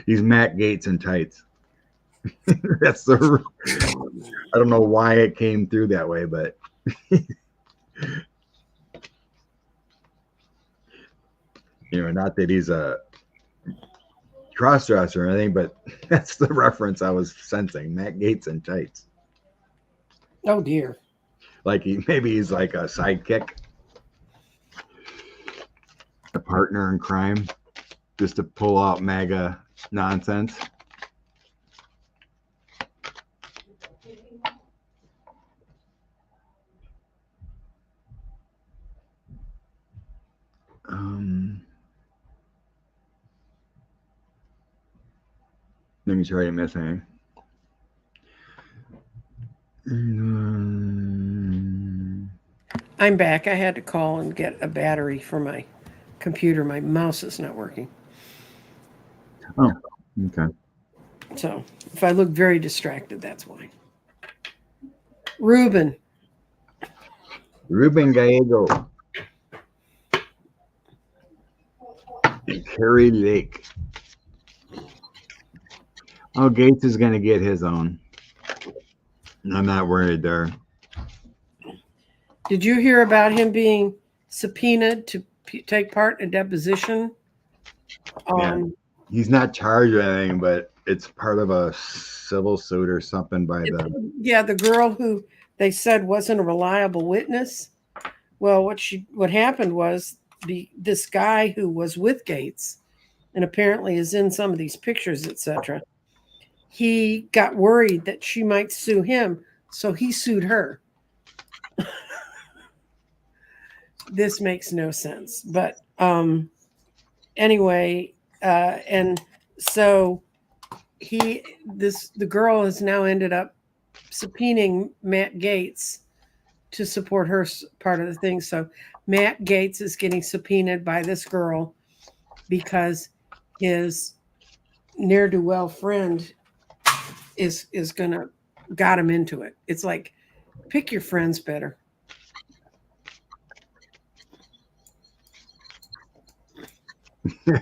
Speaker 1: He's Matt Gaetz in tights. That's the. I don't know why it came through that way, but not that he's a cross-dresser or anything, but that's the reference I was sensing. Matt Gaetz in tights.
Speaker 2: Oh dear.
Speaker 1: Like maybe he's like a sidekick, a partner in crime, just to pull out MAGA nonsense. Let me try to miss anything.
Speaker 2: I'm back. I had to call and get a battery for my computer. My mouse is not working.
Speaker 1: Oh, okay.
Speaker 2: So if I look very distracted, that's why. Ruben
Speaker 1: Gallego. And Kerry Lake. Oh, Gates is going to get his own. I'm not worried there.
Speaker 2: Did you hear about him being subpoenaed to take part in a deposition?
Speaker 1: Yeah. He's not charged with anything, but it's part of a civil suit or something by the.
Speaker 2: Yeah, the girl who they said wasn't a reliable witness. Well, what happened was this guy who was with Gates and apparently is in some of these pictures, etc. He got worried that she might sue him, so he sued her. This makes no sense, but anyway, and so the girl has now ended up subpoenaing Matt Gaetz to support her part of the thing. So Matt Gaetz is getting subpoenaed by this girl because his ne'er-do-well friend is gonna got him into it. It's like, pick your friends better.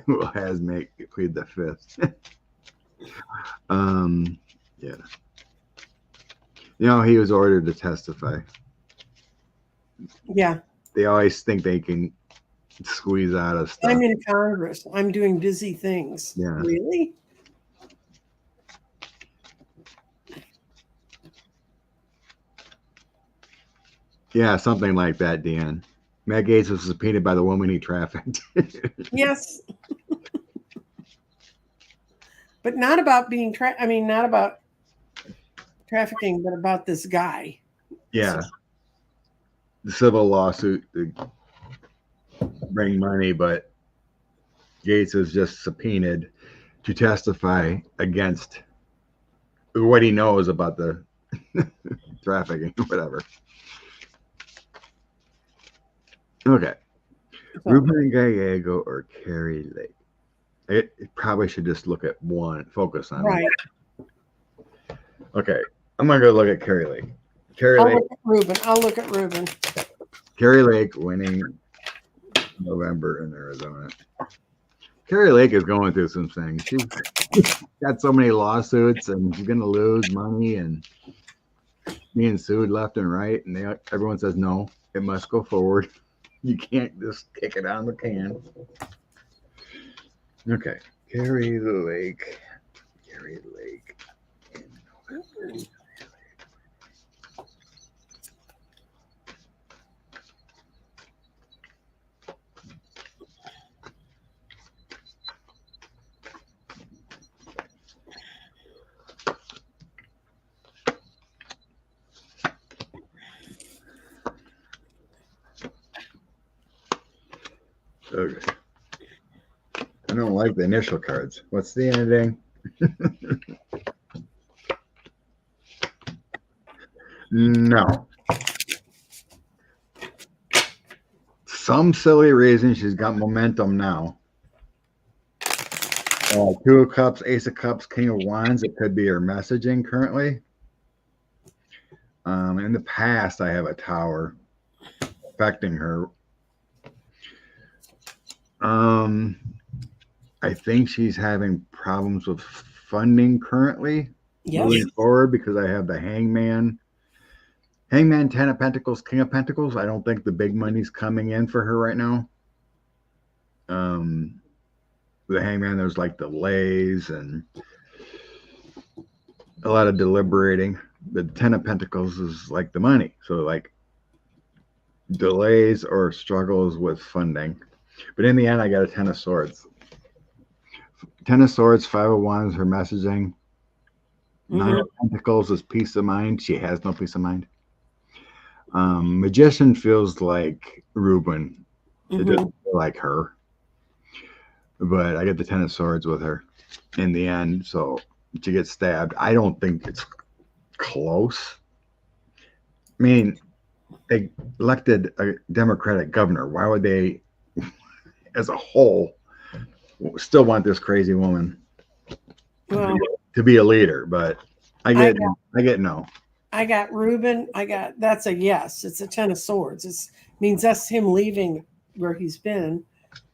Speaker 1: Well, has Mate plead the fifth. Yeah. He was ordered to testify.
Speaker 2: Yeah.
Speaker 1: They always think they can squeeze out of stuff.
Speaker 2: I'm in Congress. I'm doing busy things.
Speaker 1: Yeah.
Speaker 2: Really?
Speaker 1: Yeah, something like that, Dan. Matt Gaetz was subpoenaed by the woman he trafficked.
Speaker 2: Yes. But not about being not about trafficking, but about this guy.
Speaker 1: Yeah. The civil lawsuit to bring money, but Gaetz was just subpoenaed to testify against what he knows about the trafficking, whatever. Okay. Ruben Gallego or Kerry Lake? It probably should just look at one, focus on
Speaker 2: right.
Speaker 1: One. Okay. I'm going to go look at Kerry Lake.
Speaker 2: I'll look at Ruben.
Speaker 1: Kerry Lake winning November in Arizona. Kerry Lake is going through some things. She's got so many lawsuits and she's going to lose money and being sued left and right. And everyone says, no, it must go forward. You can't just kick it on the can. Okay. Kerry Lake in November. Okay. I don't like the initial cards. What's the ending? No. Some silly reason she's got momentum now. Two of Cups, Ace of Cups, King of Wands. It could be her messaging currently. In the past, I have a Tower. affecting her. I think she's having problems with funding currently moving forward because I have the Hangman. Hangman, 10 of Pentacles, King of Pentacles. I don't think the big money's coming in for her right now. The Hangman, there's like delays and a lot of deliberating. The 10 of Pentacles is like the money. So like delays or struggles with funding. But in the end, I got a 10 of Swords. 10 of Swords, 5 of Wands, her messaging. 9 of Pentacles is peace of mind. She has no peace of mind. Magician feels like Ruben. It doesn't feel like her. But I get the 10 of Swords with her in the end. So she gets stabbed. I don't think it's close. I mean, they elected a Democratic governor. Why would they, as a whole, still want this crazy woman to be a leader? But I get no.
Speaker 2: I got Ruben. That's a yes. It's a 10 of Swords. It means that's him leaving where he's been.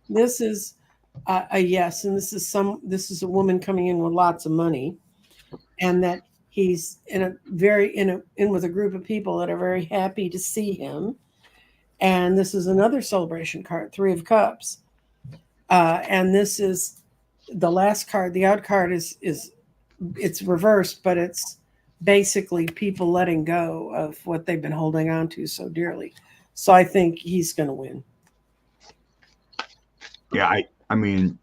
Speaker 2: This is a yes, and this is a woman coming in with lots of money, and that he's in with a group of people that are very happy to see him. And this is another celebration card, 3 of Cups, and this is the last card. The out card is it's reversed, but it's basically people letting go of what they've been holding on to so dearly. So I think he's going to win.
Speaker 1: Yeah, I mean,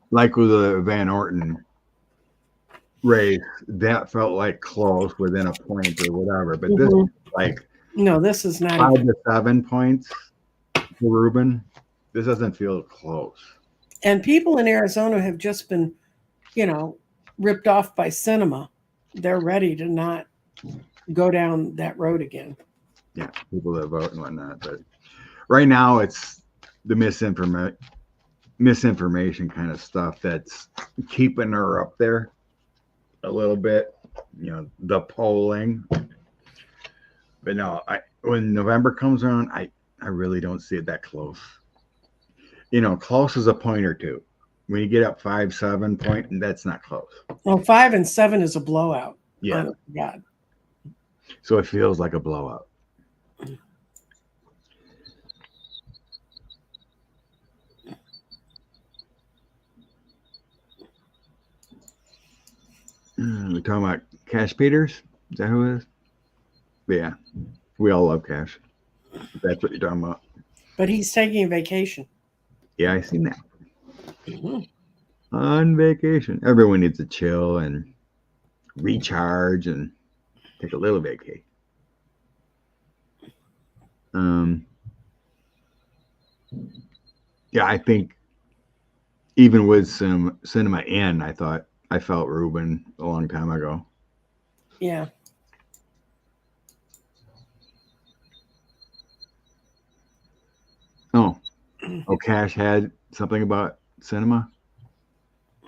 Speaker 1: like with the Van Orton race, that felt like close within a point or whatever. But this is like
Speaker 2: this is not
Speaker 1: 5 to 7 points for Ruben. This doesn't feel close.
Speaker 2: And people in Arizona have just been, ripped off by cinema. They're ready to not go down that road again.
Speaker 1: Yeah, people that vote and whatnot. But right now, it's the misinformation kind of stuff that's keeping her up there a little bit. The polling. But no, when November comes around, I really don't see it that close. Close is a point or two. When you get up 5, 7 point, that's not close.
Speaker 2: Well, 5 and 7 is a blowout.
Speaker 1: Yeah.
Speaker 2: Oh, God.
Speaker 1: So it feels like a blowout. We're talking about Cash Peters? Is that who it is? Yeah. We all love Cash. If that's what you're talking about.
Speaker 2: But he's taking a vacation.
Speaker 1: Yeah, I seen that. On vacation. Everyone needs to chill and recharge and take a little vacay. Yeah, I think even with some cinema in, I felt Ruben a long time ago.
Speaker 2: Yeah.
Speaker 1: Oh, Cash had something about cinema?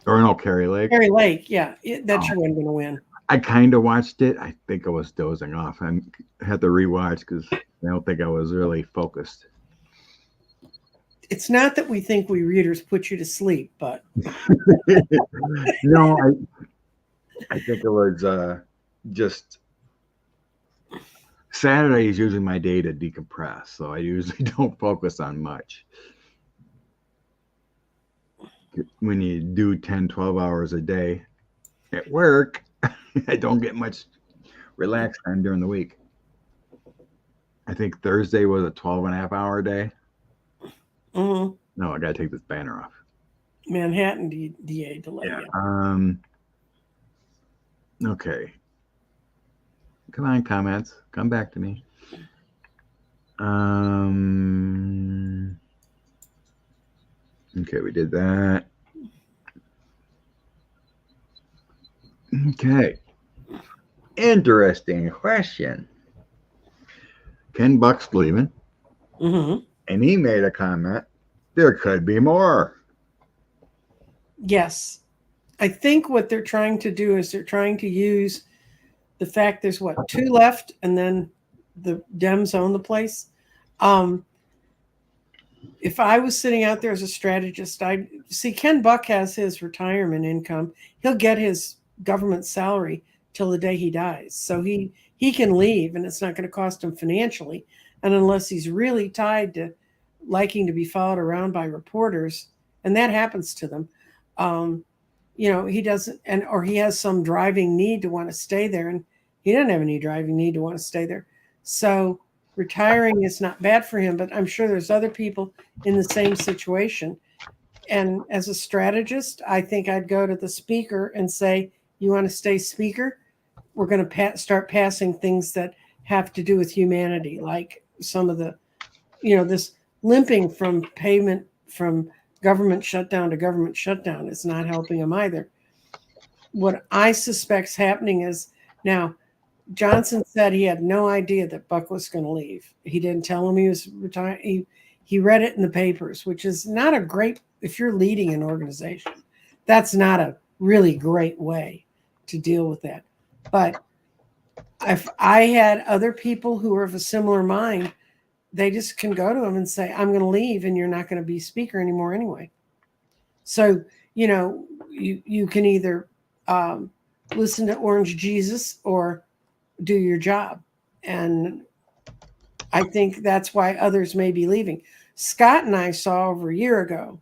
Speaker 1: Or no, Carrie Lake?
Speaker 2: Carrie Lake, yeah. That's your one going to win.
Speaker 1: I kind of watched it. I think I was dozing off. I had to rewatch because I don't think I was really focused.
Speaker 2: It's not that we think we readers put you to sleep, but
Speaker 1: No, I think it was just Saturday is usually my day to decompress, so I usually don't focus on much. When you do 10, 12 hours a day at work, I don't get much relax time during the week. I think Thursday was a 12.5-hour day. No, I got to take this banner off.
Speaker 2: Manhattan DA delay.
Speaker 1: Yeah. Okay. Come on, comments. Come back to me. Okay, we did that. Okay. Interesting question. Ken Buck's leaving. And he made a comment. There could be more.
Speaker 2: Yes. I think what they're trying to do is they're trying to use the fact there's 2 left and then the Dems own the place. if I was sitting out there as a strategist, I'd see Ken Buck has his retirement income. He'll get his government salary till the day he dies. So he can leave and it's not going to cost him financially. And unless he's really tied to liking to be followed around by reporters, and that happens to them, he doesn't, or he has some driving need to want to stay there, and he doesn't have any driving need to want to stay there. So retiring is not bad for him, but I'm sure there's other people in the same situation. And as a strategist, I think I'd go to the speaker and say, you want to stay speaker? We're going to start passing things that have to do with humanity, like some of the, this limping from payment from government shutdown to government shutdown is not helping them either. What I suspect's happening is now, Johnson said he had no idea that Buck was going to leave. He didn't tell him he was retiring. He read it in the papers, which is not a great, if you're leading an organization, that's not a really great way to deal with that. But if I had other people who are of a similar mind, they just can go to him and say, I'm going to leave and you're not going to be speaker anymore anyway. So, you can either listen to Orange Jesus or do your job. And I think that's why others may be leaving. Scott and I saw over a year ago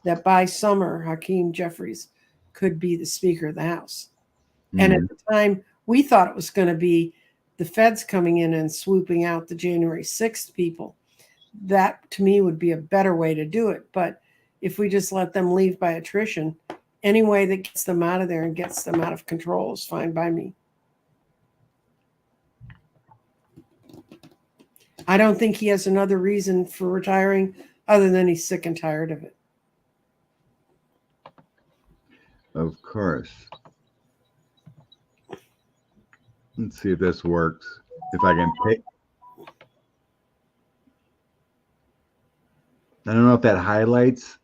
Speaker 2: that by summer, Hakeem Jeffries could be the Speaker of the House. Mm-hmm. And at the time, we thought it was going to be the feds coming in and swooping out the January 6th people. That, to me, would be a better way to do it. But if we just let them leave by attrition, any way that gets them out of there and gets them out of control is fine by me. I don't think he has another reason for retiring other than he's sick and tired of it.
Speaker 1: Of course. Let's see if this works. If I can pick. I don't know if that highlights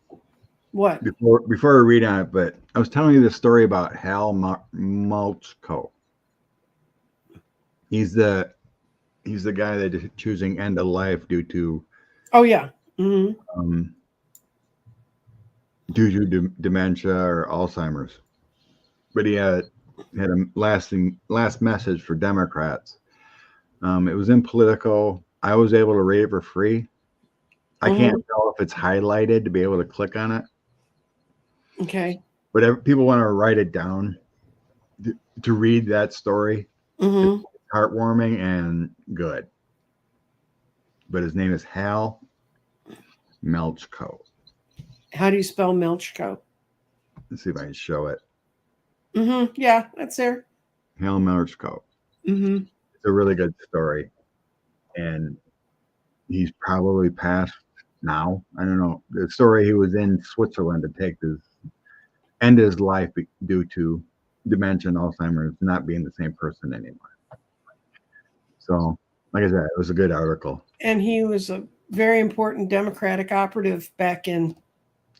Speaker 2: what
Speaker 1: before I read on it, but I was telling you the story about Hal Malchko. He's the guy that is choosing end of life due to due to dementia or Alzheimer's. But he had a last message for Democrats. It was in Politico. I was able to read it for free. I can't tell if it's highlighted to be able to click on it.
Speaker 2: Okay.
Speaker 1: But people want to write it down to read that story. It's heartwarming and good. But his name is Hal Malchko.
Speaker 2: How do you spell Malchko?
Speaker 1: Let's see if I can show it.
Speaker 2: Yeah, that's there.
Speaker 1: Hal Malchko. It's a really good story. And he's probably passed now. I don't know. The story, he was in Switzerland to end his life due to dementia and Alzheimer's, not being the same person anymore. So, like I said, it was a good article.
Speaker 2: And he was a very important Democratic operative back in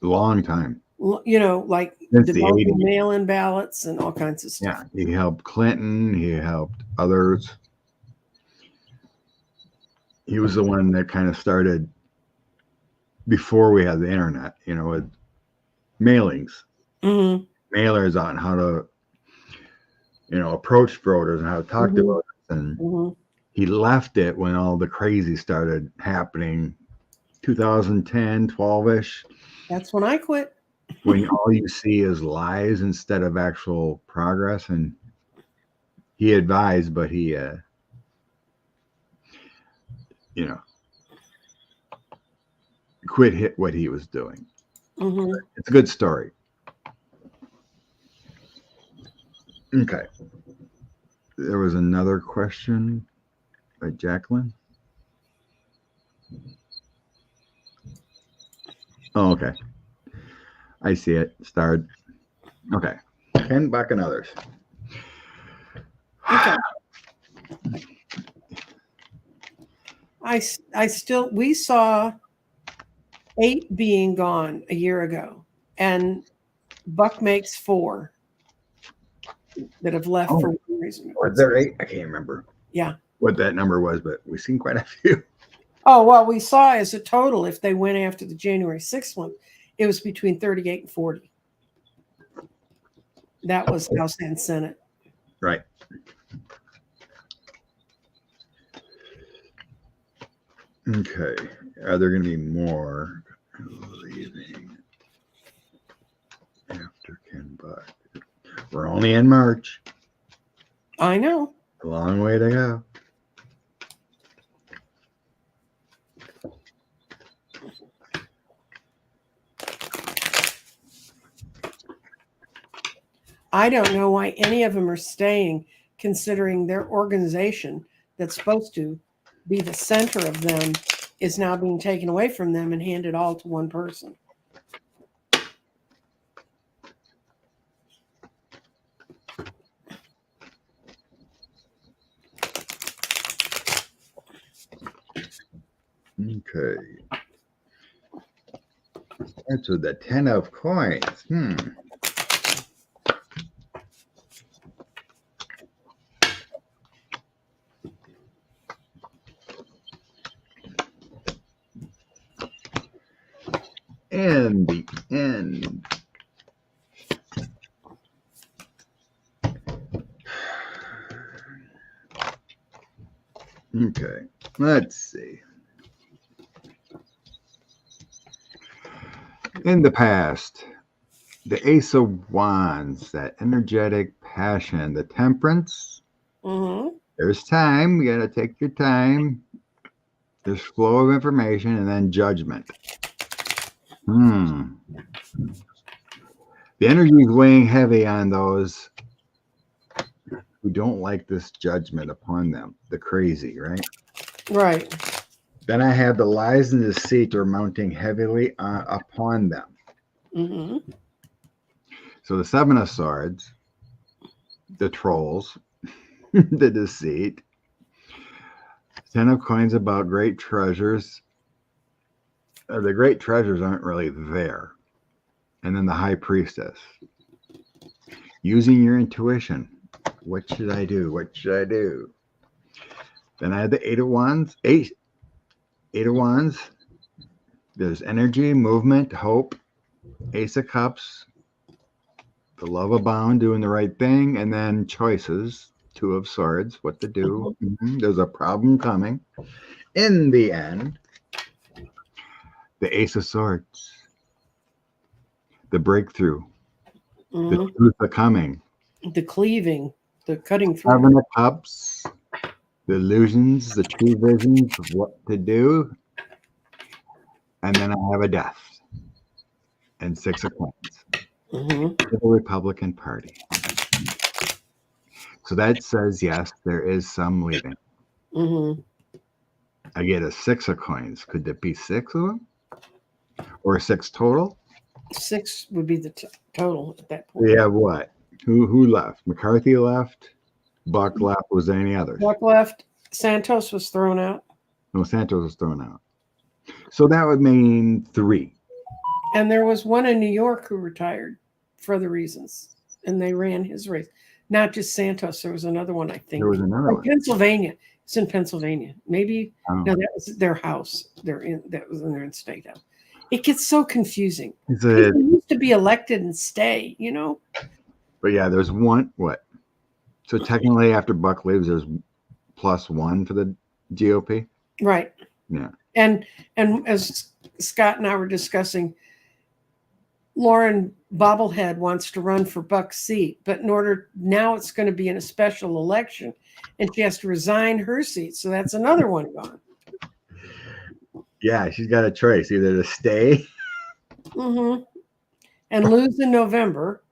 Speaker 1: a long time.
Speaker 2: Like developing mail-in ballots and all kinds of stuff.
Speaker 1: Yeah, he helped Clinton. He helped others. He was the one that kind of started before we had the internet, with mailings, mailers on how to, approach voters and how to talk to voters. And he left it when all the crazy started happening, 2010, 12-ish.
Speaker 2: That's when I quit.
Speaker 1: When all you see is lies instead of actual progress. And he advised, but he, quit what he was doing. It's a good story. Okay. There was another question by Jacqueline. Oh, okay. I see it. Starred. Okay. Ken Buck and others.
Speaker 2: Okay. We saw 8 being gone a year ago, and Buck makes 4 that have left for one reason.
Speaker 1: Was there 8? I can't remember.
Speaker 2: Yeah.
Speaker 1: What that number was, but we've seen quite a few.
Speaker 2: Oh, well, we saw as a total, if they went after the January 6th one, it was between 38 and 40. That was House and Senate.
Speaker 1: Right. Okay. Are there going to be more leaving after Ken Buck? We're only in March.
Speaker 2: I know.
Speaker 1: A long way to go.
Speaker 2: I don't know why any of them are staying, considering their organization that's supposed to be the center of them is now being taken away from them and handed all to one person.
Speaker 1: Okay. Starts with the 10 of coins. And the end. Okay, let's see. In the past, the Ace of Wands, that energetic passion, the Temperance.
Speaker 2: Mm-hmm.
Speaker 1: There's time. You got to take your time. There's flow of information and then judgment. The energy is weighing heavy on those who don't like this judgment upon them. The crazy, right?
Speaker 2: Right.
Speaker 1: Then I have the lies and deceit are mounting heavily upon them.
Speaker 2: Mm-hmm.
Speaker 1: So the 7 of Swords, the trolls, the deceit, 10 of Coins about great treasures. The great treasures aren't really there. And then the High Priestess. Using your intuition. What should I do? What should I do? Then I have the 8 of Wands. Eight of Wands. There's energy, movement, hope. Ace of Cups. The love abound, doing the right thing. And then choices. 2 of Swords, what to do. There's a problem coming. In the end, the Ace of Swords. The breakthrough. The truth of coming.
Speaker 2: The cleaving, the cutting through.
Speaker 1: 7 of Cups. The illusions, the true visions of what to do. And then I have a death. And 6 of Coins. The Republican Party. So that says, yes, there is some leaving. I get a 6 of Coins. Could it be 6 of them? Or 6 total?
Speaker 2: 6 would be the total at that point.
Speaker 1: We have what? Who left? McCarthy left. Buck left. Was there any others?
Speaker 2: Buck left. Santos was thrown out.
Speaker 1: No, Santos was thrown out. So that would mean 3.
Speaker 2: And there was one in New York who retired for other reasons. And they ran his race. Not just Santos. There was another one, I think.
Speaker 1: There was another one.
Speaker 2: Pennsylvania. It's in Pennsylvania. Maybe.
Speaker 1: Oh.
Speaker 2: No, that was their house. That was in their state house. It gets so confusing.
Speaker 1: People
Speaker 2: used to be elected and stay, you know?
Speaker 1: But yeah, there's one. What? So technically, after Buck leaves, there's +1 for the GOP.
Speaker 2: Right.
Speaker 1: Yeah.
Speaker 2: And as Scott and I were discussing, Lauren Bobblehead wants to run for Buck's seat, but now it's going to be in a special election, and she has to resign her seat. So that's another one gone.
Speaker 1: Yeah, she's got a choice: either to stay,
Speaker 2: and lose in November,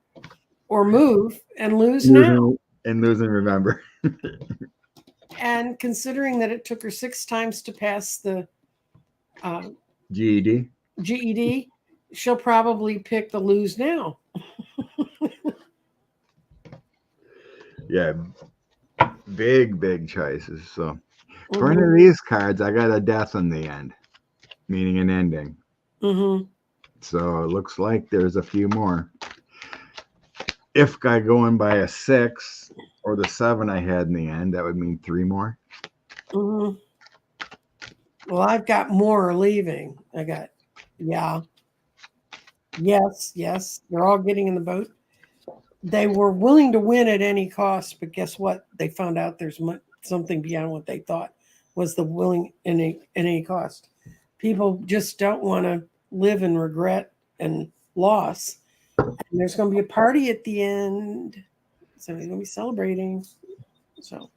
Speaker 2: or move and lose now.
Speaker 1: And lose in November.
Speaker 2: And considering that it took her 6 times to pass the GED, she'll probably pick the lose now.
Speaker 1: Yeah, big choices. So according to these cards, I got a death in the end, meaning an ending. So it looks like there's a few more. If I go in by a 6 or the 7 I had in the end, that would mean 3 more.
Speaker 2: Well, I've got more leaving. I got, yeah, yes, yes. They're all getting in the boat. They were willing to win at any cost, but guess what? They found out there's something beyond what they thought was the willing at any cost. People just don't want to live in regret and loss. And there's going to be a party at the end. Somebody's going to be celebrating. So,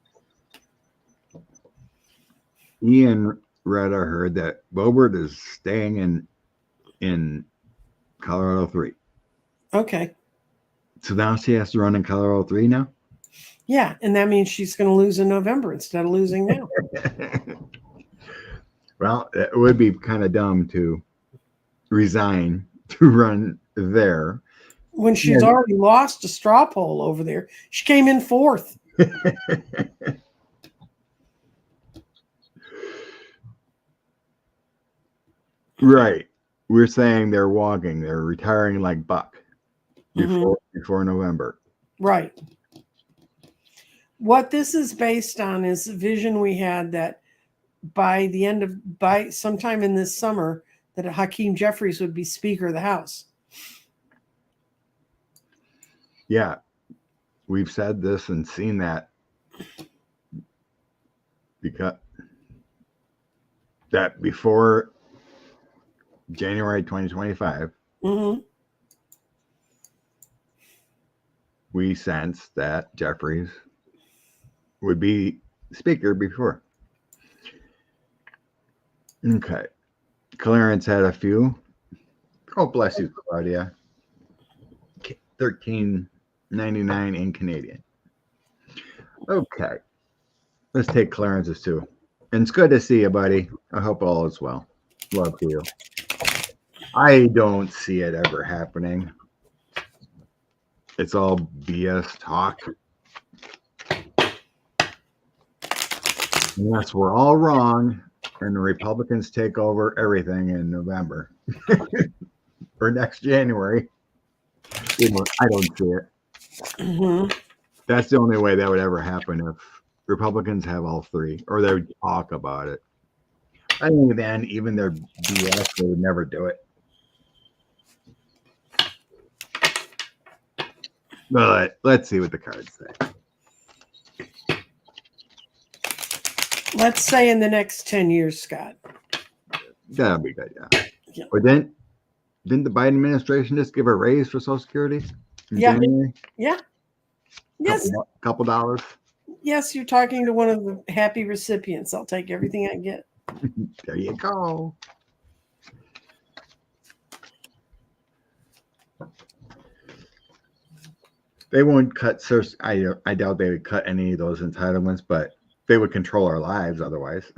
Speaker 1: Ian read or heard that Bobert is staying in Colorado 3.
Speaker 2: okay.
Speaker 1: So now she has to run in Colorado 3 now?
Speaker 2: Yeah. And that means she's going to lose in November instead of losing now.
Speaker 1: Well, it would be kind of dumb to resign to run there.
Speaker 2: When she's already lost a straw poll over there. She came in 4th.
Speaker 1: Right. We're saying they're walking. They're retiring like Buck before November.
Speaker 2: Right. What this is based on is a vision we had that by sometime in this summer that Hakeem Jeffries would be Speaker of the House.
Speaker 1: Yeah. We've said this and seen that because that before January 2025, we sensed that Jeffries would be Speaker before. Okay. Clarence had a few. Oh, bless you, Claudia. $13.99 in Canadian. Okay. Let's take Clarence's too. And it's good to see you, buddy. I hope all is well. Love to you. I don't see it ever happening. It's all BS talk. Unless we're all wrong and the Republicans take over everything in November or next January. I don't see it. That's the only way that would ever happen if Republicans have all three, or they would talk about it. I think then even their BS, they would never do it. But let's see what the cards say.
Speaker 2: Let's say in the next 10 years, Scott.
Speaker 1: That'll be good, yeah. Or didn't the Biden administration just give a raise for Social Security in January?
Speaker 2: Yeah. Yes.
Speaker 1: Couple dollars.
Speaker 2: Yes, you're talking to one of the happy recipients. I'll take everything I get.
Speaker 1: There you go. They won't cut. I doubt they would cut any of those entitlements, but they would control our lives otherwise.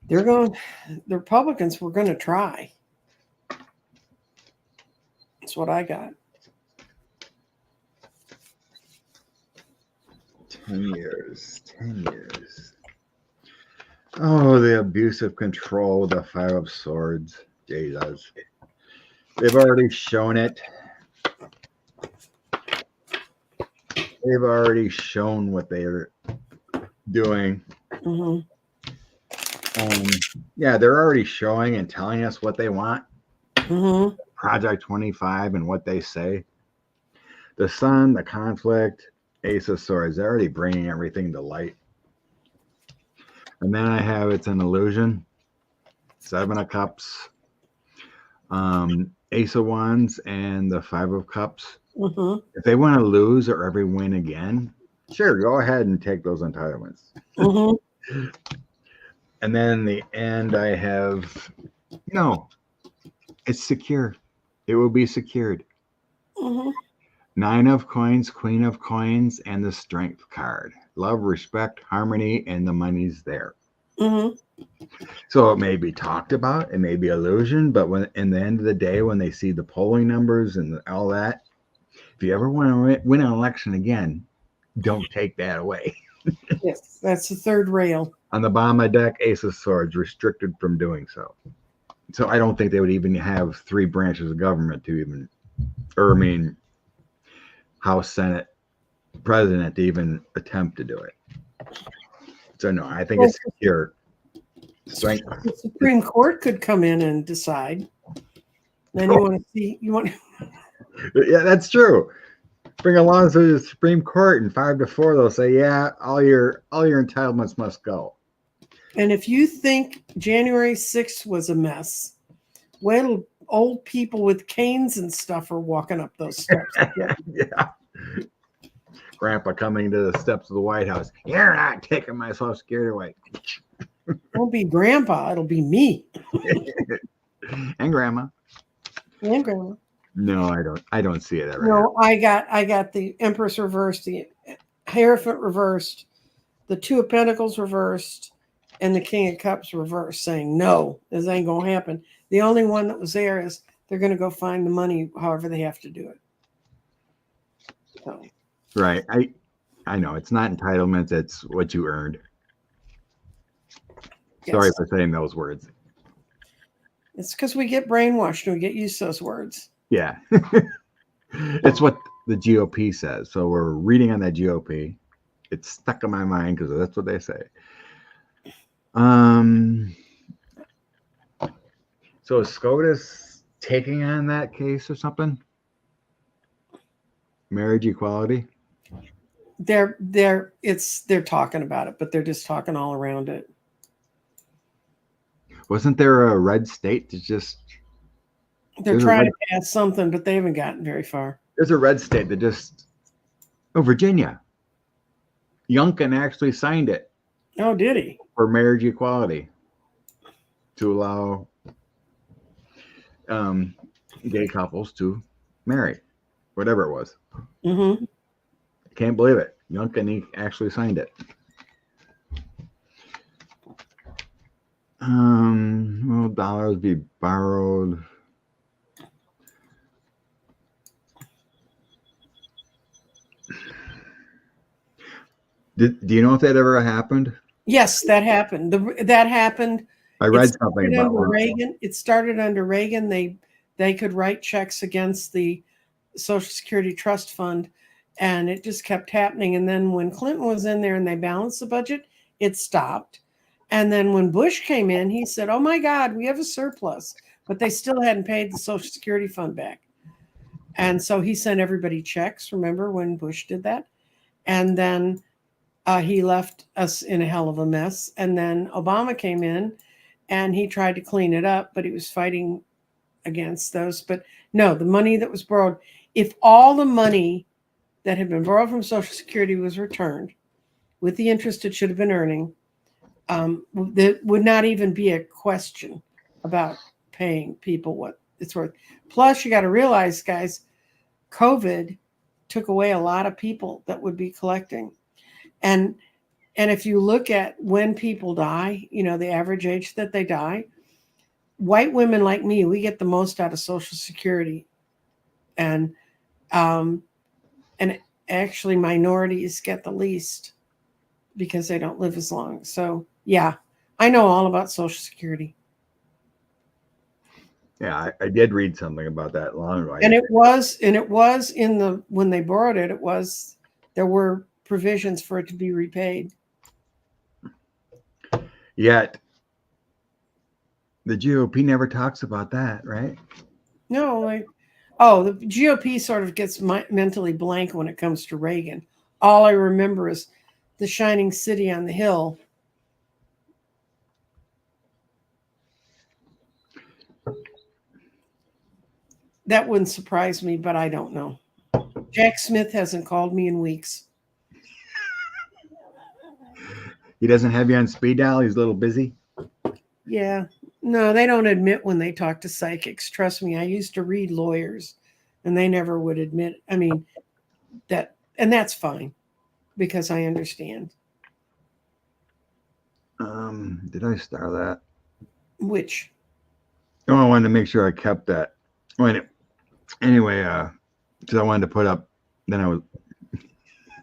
Speaker 2: The Republicans were going to try. That's what I got.
Speaker 1: 10 years. Oh, the abuse of control, the Five of Swords. Jesus. They've already shown it. They've already shown what they're doing. Yeah, they're already showing and telling us what they want. Project 25 and what they say. The Sun, the conflict, Ace of Swords. They're already bringing everything to light. And then I have It's an Illusion. Seven of Cups. Ace of Wands and the Five of Cups. If they want to lose or ever win again, sure, go ahead and take those entitlements. And then in the end, I have, no, it's secure. It will be secured. Nine of Coins, Queen of Coins, and the Strength card. Love, respect, harmony, and the money's there. So it may be talked about, it may be illusion, but when in the end of the day, when they see the polling numbers and all that, if you ever want to win an election again, don't take that away.
Speaker 2: Yes, that's the third rail.
Speaker 1: On the bottom of the deck, Ace of Swords, restricted from doing so. So I don't think they would even have three branches of government to even, or I mean, House, Senate, President to even attempt to do it. So no, I think
Speaker 2: Well,
Speaker 1: it's your strength.
Speaker 2: the Supreme Court could come in and decide. Then you want to see, you want,
Speaker 1: Yeah, that's true. Bring along to the Supreme Court, and 5-4, they'll say, yeah, all your entitlements must go.
Speaker 2: and if you think January 6th was a mess, wait till old people with canes and stuff are walking up those steps.
Speaker 1: Yeah. Grandpa coming to the steps of the White House. You're not taking my Social Security away.
Speaker 2: It won't be Grandpa, it'll be me
Speaker 1: And Grandma.
Speaker 2: and Grandma.
Speaker 1: No, I don't see it ever.
Speaker 2: No, I got the Empress reversed, the Hierophant reversed, the Two of Pentacles reversed, and the King of Cups reversed, saying no, this ain't gonna happen. The only one that was there is they're gonna go find the money, however they have to do it. So,
Speaker 1: Right. I know it's not entitlements, it's what you earned. Sorry
Speaker 2: yes.
Speaker 1: for saying those words.
Speaker 2: It's because we get brainwashed and we get used to those words.
Speaker 1: Yeah. It's what the GOP says. So we're reading on that GOP. It's stuck in my mind because that's what they say. So is SCOTUS taking on that case or something? Marriage equality?
Speaker 2: They're talking about it, but they're just talking all around it.
Speaker 1: Wasn't there a red state that just
Speaker 2: They're trying to pass something, but they haven't gotten very far.
Speaker 1: There's a red state that just Virginia. Youngkin actually signed it.
Speaker 2: Oh, did he?
Speaker 1: For marriage equality to allow gay couples to marry, whatever it was.
Speaker 2: Mm-hmm.
Speaker 1: I can't believe it. Youngkin actually signed it. Will dollars be borrowed? Do you know if that ever happened?
Speaker 2: Yes, that happened. That happened.
Speaker 1: I read something about
Speaker 2: Reagan. It started under Reagan. They could write checks against the Social Security Trust Fund, and it just kept happening. And then when Clinton was in there and they balanced the budget, it stopped. And then when Bush came in, he said, "Oh my God, we have a surplus," but they still hadn't paid the Social Security Fund back. And so he sent everybody checks. Remember when Bush did that? And then he left us in a hell of a mess. And then Obama came in and he tried to clean it up, but he was fighting against those. But no, the money that was borrowed, if all the money that had been borrowed from Social Security was returned with the interest it should have been earning, there would not even be a question about paying people what it's worth. Plus, you got to realize, guys, COVID took away a lot of people that would be collecting. And if you look at when people die, the average age that they die, white women like me, we get the most out of Social Security. And actually minorities get the least because they don't live as long. So yeah, I know all about Social Security.
Speaker 1: Yeah, I did read something about that long ago.
Speaker 2: And it was in when they borrowed it, there were provisions for it to be repaid.
Speaker 1: Yet the GOP never talks about that, right?
Speaker 2: No, the GOP sort of gets mentally blank when it comes to Reagan. All I remember is the shining city on the hill. That wouldn't surprise me, but I don't know. Jack Smith hasn't called me in weeks.
Speaker 1: He doesn't have you on speed dial? He's a little busy?
Speaker 2: Yeah. No, they don't admit when they talk to psychics. Trust me, I used to read lawyers, and they never would admit. I mean, and that's fine because I understand.
Speaker 1: Did I start that?
Speaker 2: Which?
Speaker 1: Oh, I wanted to make sure I kept that. Anyway, because I wanted to put up, then I was,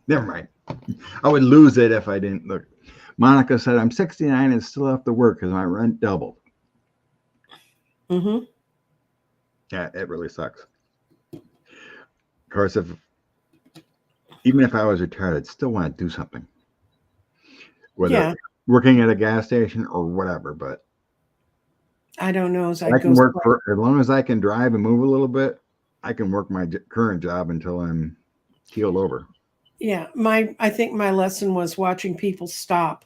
Speaker 1: never mind. I would lose it if I didn't look. Monica said, I'm 69 and still have to work because my rent doubled.
Speaker 2: Mm-hmm.
Speaker 1: Yeah, it really sucks. Of course, even if I was retired, I'd still want to do something. whether
Speaker 2: Yeah.
Speaker 1: working at a gas station or whatever. But
Speaker 2: I don't know as I
Speaker 1: I can
Speaker 2: go.
Speaker 1: work for as long as I can drive and move a little bit. I can work my current job until I'm keeled over.
Speaker 2: Yeah. I think my lesson was watching people stop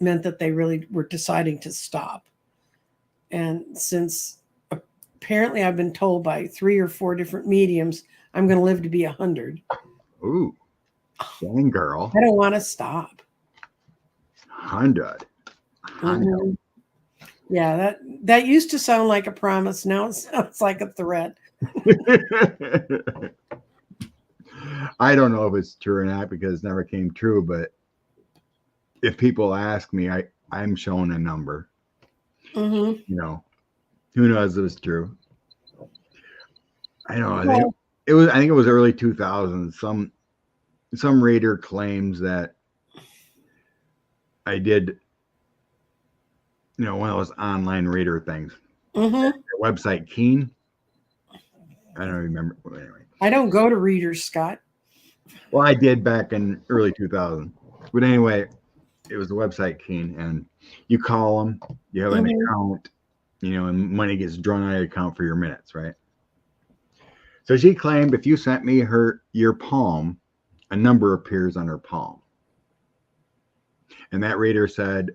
Speaker 2: meant that they really were deciding to stop. And since apparently I've been told by 3 or 4 different mediums I'm going to live to be 100.
Speaker 1: Ooh, dang girl.
Speaker 2: I don't want to stop.
Speaker 1: 100.
Speaker 2: Mhm. Yeah, that used to sound like a promise. Now it sounds like a threat.
Speaker 1: I don't know if it's true or not because it never came true, but if people ask me, I'm showing a number.
Speaker 2: Mm-hmm.
Speaker 1: You know, who knows if it's true? I don't know.
Speaker 2: Well,
Speaker 1: I think it was early 2000s. Some reader claims that I did, one of those online reader things.
Speaker 2: mm-hmm.
Speaker 1: The website Keen. I don't remember. Well, anyway.
Speaker 2: I don't go to readers, Scott.
Speaker 1: Well, I did back in early 2000. But anyway, it was the website Keen, and you call them, you have an account, and money gets drawn out of your account for your minutes, right? So she claimed if you sent me your palm, a number appears on her palm. And that reader said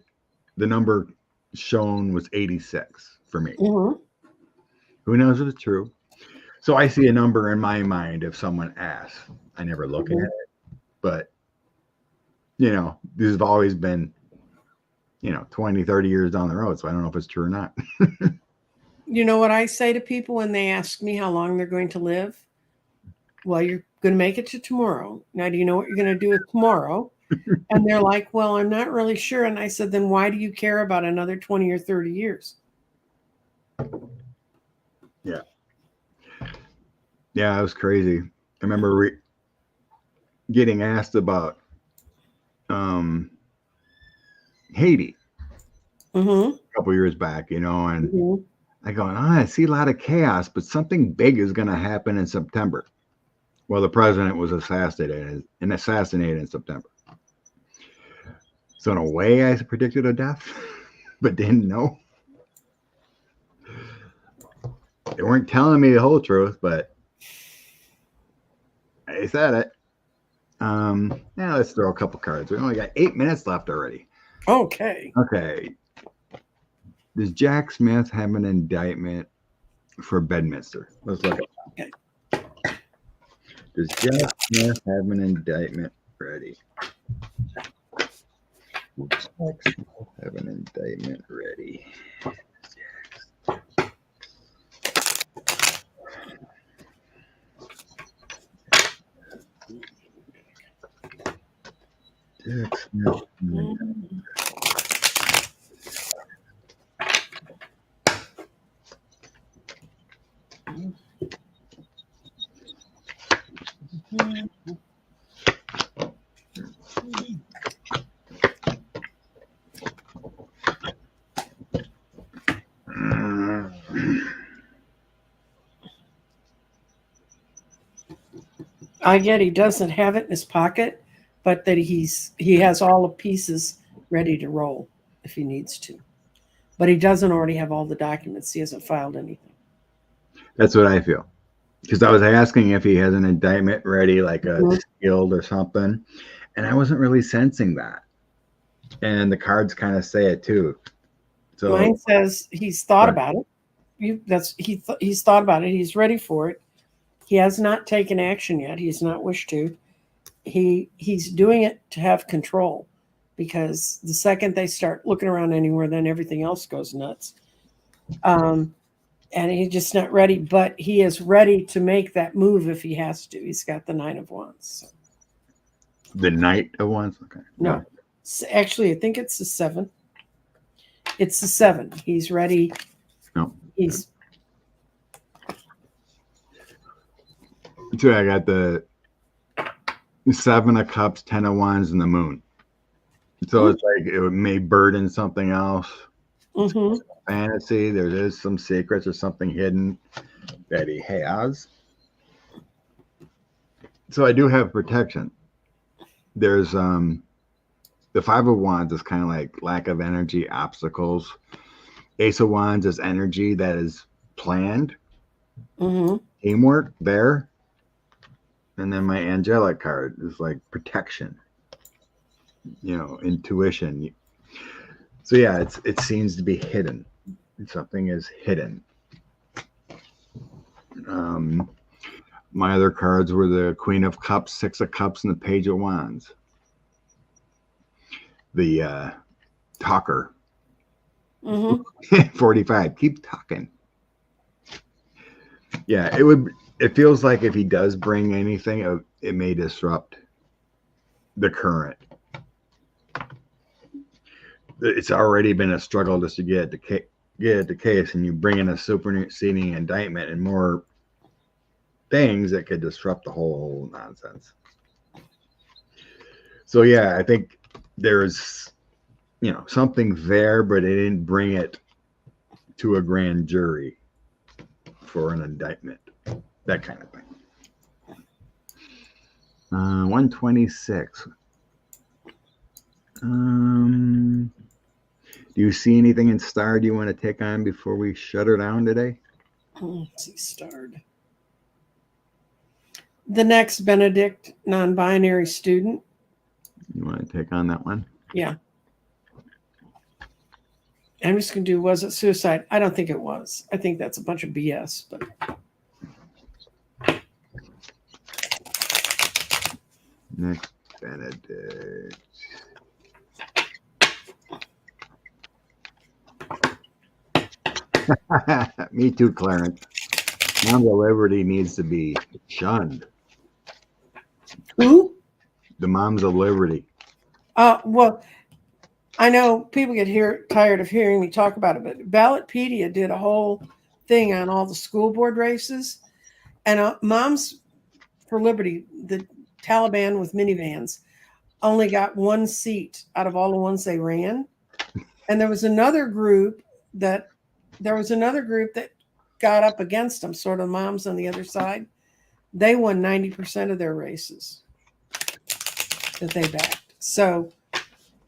Speaker 1: the number shown was 86 for me.
Speaker 2: Mm-hmm.
Speaker 1: Who knows if it's true? So I see a number in my mind if someone asks. I never look at it, but these have always been 20, 30 years down the road. So I don't know if it's true or not.
Speaker 2: You know what I say to people when they ask me how long they're going to live? Well, you're going to make it to tomorrow. Now, do you know what you're going to do with tomorrow? And they're like, well, I'm not really sure. And I said, then why do you care about another 20 or 30 years?
Speaker 1: Yeah. Yeah, it was crazy. I remember getting asked about Haiti
Speaker 2: Mm-hmm.
Speaker 1: a couple years back, and
Speaker 2: Mm-hmm.
Speaker 1: I go, I see a lot of chaos, but something big is going to happen in September. Well, the president was assassinated in September. So in a way, I predicted a death, but didn't know. They weren't telling me the whole truth, but I said it. Now let's throw a couple cards. We only got 8 minutes left already.
Speaker 2: Okay.
Speaker 1: Okay. Does Jack Smith have an indictment for Bedminster? Let's look at that.
Speaker 2: Okay.
Speaker 1: Does Jack Smith have an indictment ready? Jack Smith have an indictment ready? Jack Smith.
Speaker 2: I get he doesn't have it in his pocket, but that he has all the pieces ready to roll if he needs to. But he doesn't already have all the documents. He hasn't filed anything.
Speaker 1: That's what I feel. Because I was asking if he has an indictment ready, like a sealed or something, and I wasn't really sensing that. And the cards kind of say it too. So
Speaker 2: mine says he's thought about it. He's thought about it. He's ready for it. He has not taken action yet. He's not wished to. He's doing it to have control, because the second they start looking around anywhere, then everything else goes nuts. And he's just not ready, but he is ready to make that move if he has to. He's got the 9 of Wands.
Speaker 1: The Knight of Wands? Okay.
Speaker 2: No. Actually, I think it's the 7. It's the 7. He's ready.
Speaker 1: No.
Speaker 2: He's.
Speaker 1: So I got the 7 of Cups, 10 of Wands, and the Moon. So it's like it may burden something else.
Speaker 2: Mm-hmm.
Speaker 1: Fantasy. There is some secrets or something hidden that he has. So I do have protection. There's the Five of Wands is kind of like lack of energy, obstacles. Ace of Wands is energy that is planned, teamwork there. And then my angelic card is like protection, intuition. So yeah, it seems to be hidden. Something is hidden. My other cards were the Queen of Cups, Six of Cups, and the Page of Wands. The talker. 45. Keep talking. Yeah, it feels like if he does bring anything, it may disrupt the current. It's already been a struggle just to get the case, and you bring in a superseding indictment and more things that could disrupt the whole nonsense. So yeah, I think there's something there, but it didn't bring it to a grand jury for an indictment, that kind of thing. 126. Do you see anything in Starred you want to take on before we shut her down today?
Speaker 2: Let's see, Starred. The next Benedict non-binary student.
Speaker 1: You want to take on that one?
Speaker 2: Yeah. I'm just going to do, was it suicide? I don't think it was. I think that's a bunch of BS. But
Speaker 1: next Benedict. Me too, Clarence. Moms of Liberty needs to be shunned.
Speaker 2: who?
Speaker 1: The Moms of Liberty.
Speaker 2: Well, I know people get tired of hearing me talk about it, but Ballotpedia did a whole thing on all the school board races. And Moms for Liberty, the Taliban with minivans, only got one seat out of all the ones they ran. And there was another group that got up against them, sort of moms on the other side. They won 90% of their races that they backed. So,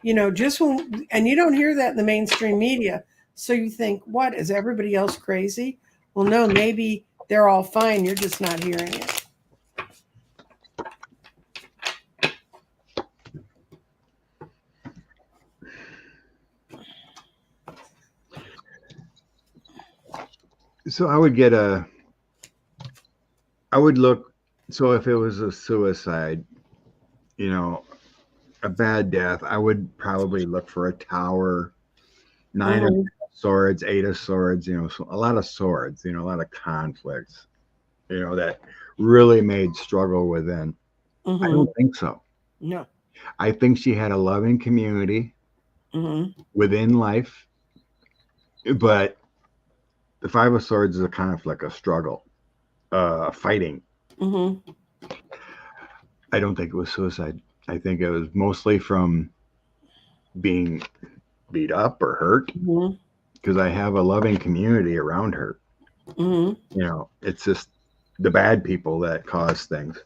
Speaker 2: and you don't hear that in the mainstream media. So you think, what, is everybody else crazy? Well, no, maybe they're all fine. You're just not hearing it.
Speaker 1: So I would look, so if it was a suicide, a bad death, I would probably look for a tower, 9 of swords, 8 of swords, so a lot of swords, a lot of conflicts, that really made struggle within. I don't think so.
Speaker 2: No.
Speaker 1: I think she had a loving community within life, but the Five of Swords is a conflict, a struggle, fighting. I don't think it was suicide. I think it was mostly from being beat up or hurt, because I have a loving community around her. It's just the bad people that cause things.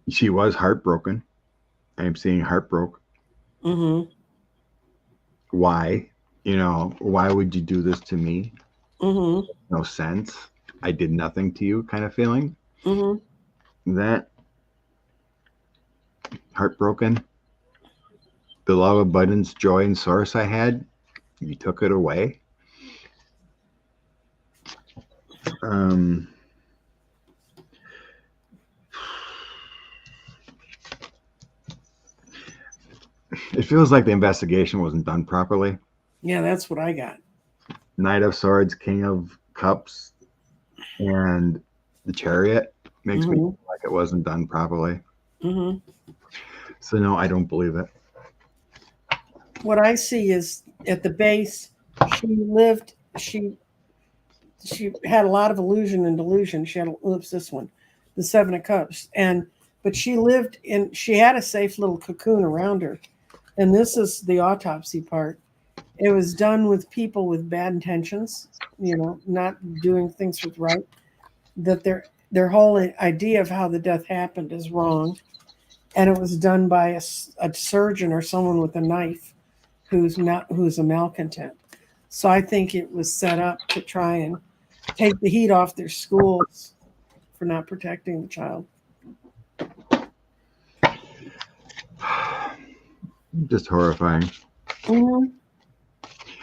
Speaker 1: She was heartbroken. I'm seeing heartbroken. Why? Why would you do this to me? No sense. I did nothing to you, kind of feeling. That heartbroken. The love, abundance, joy, and source I had, you took it away. It feels like the investigation wasn't done properly.
Speaker 2: Yeah, that's what I got.
Speaker 1: Knight of Swords, King of Cups, and the Chariot makes me feel like it wasn't done properly. So no, I don't believe it.
Speaker 2: What I see is at the base, she had a lot of illusion and delusion. She had, oops, this one, the Seven of Cups. But she had a safe little cocoon around her. And this is the autopsy part. It was done with people with bad intentions, not doing things with right. That their whole idea of how the death happened is wrong. and it was done by a surgeon or someone with a knife who's a malcontent. So I think it was set up to try and take the heat off their schools for not protecting the child.
Speaker 1: Just horrifying.
Speaker 2: Mm-hmm.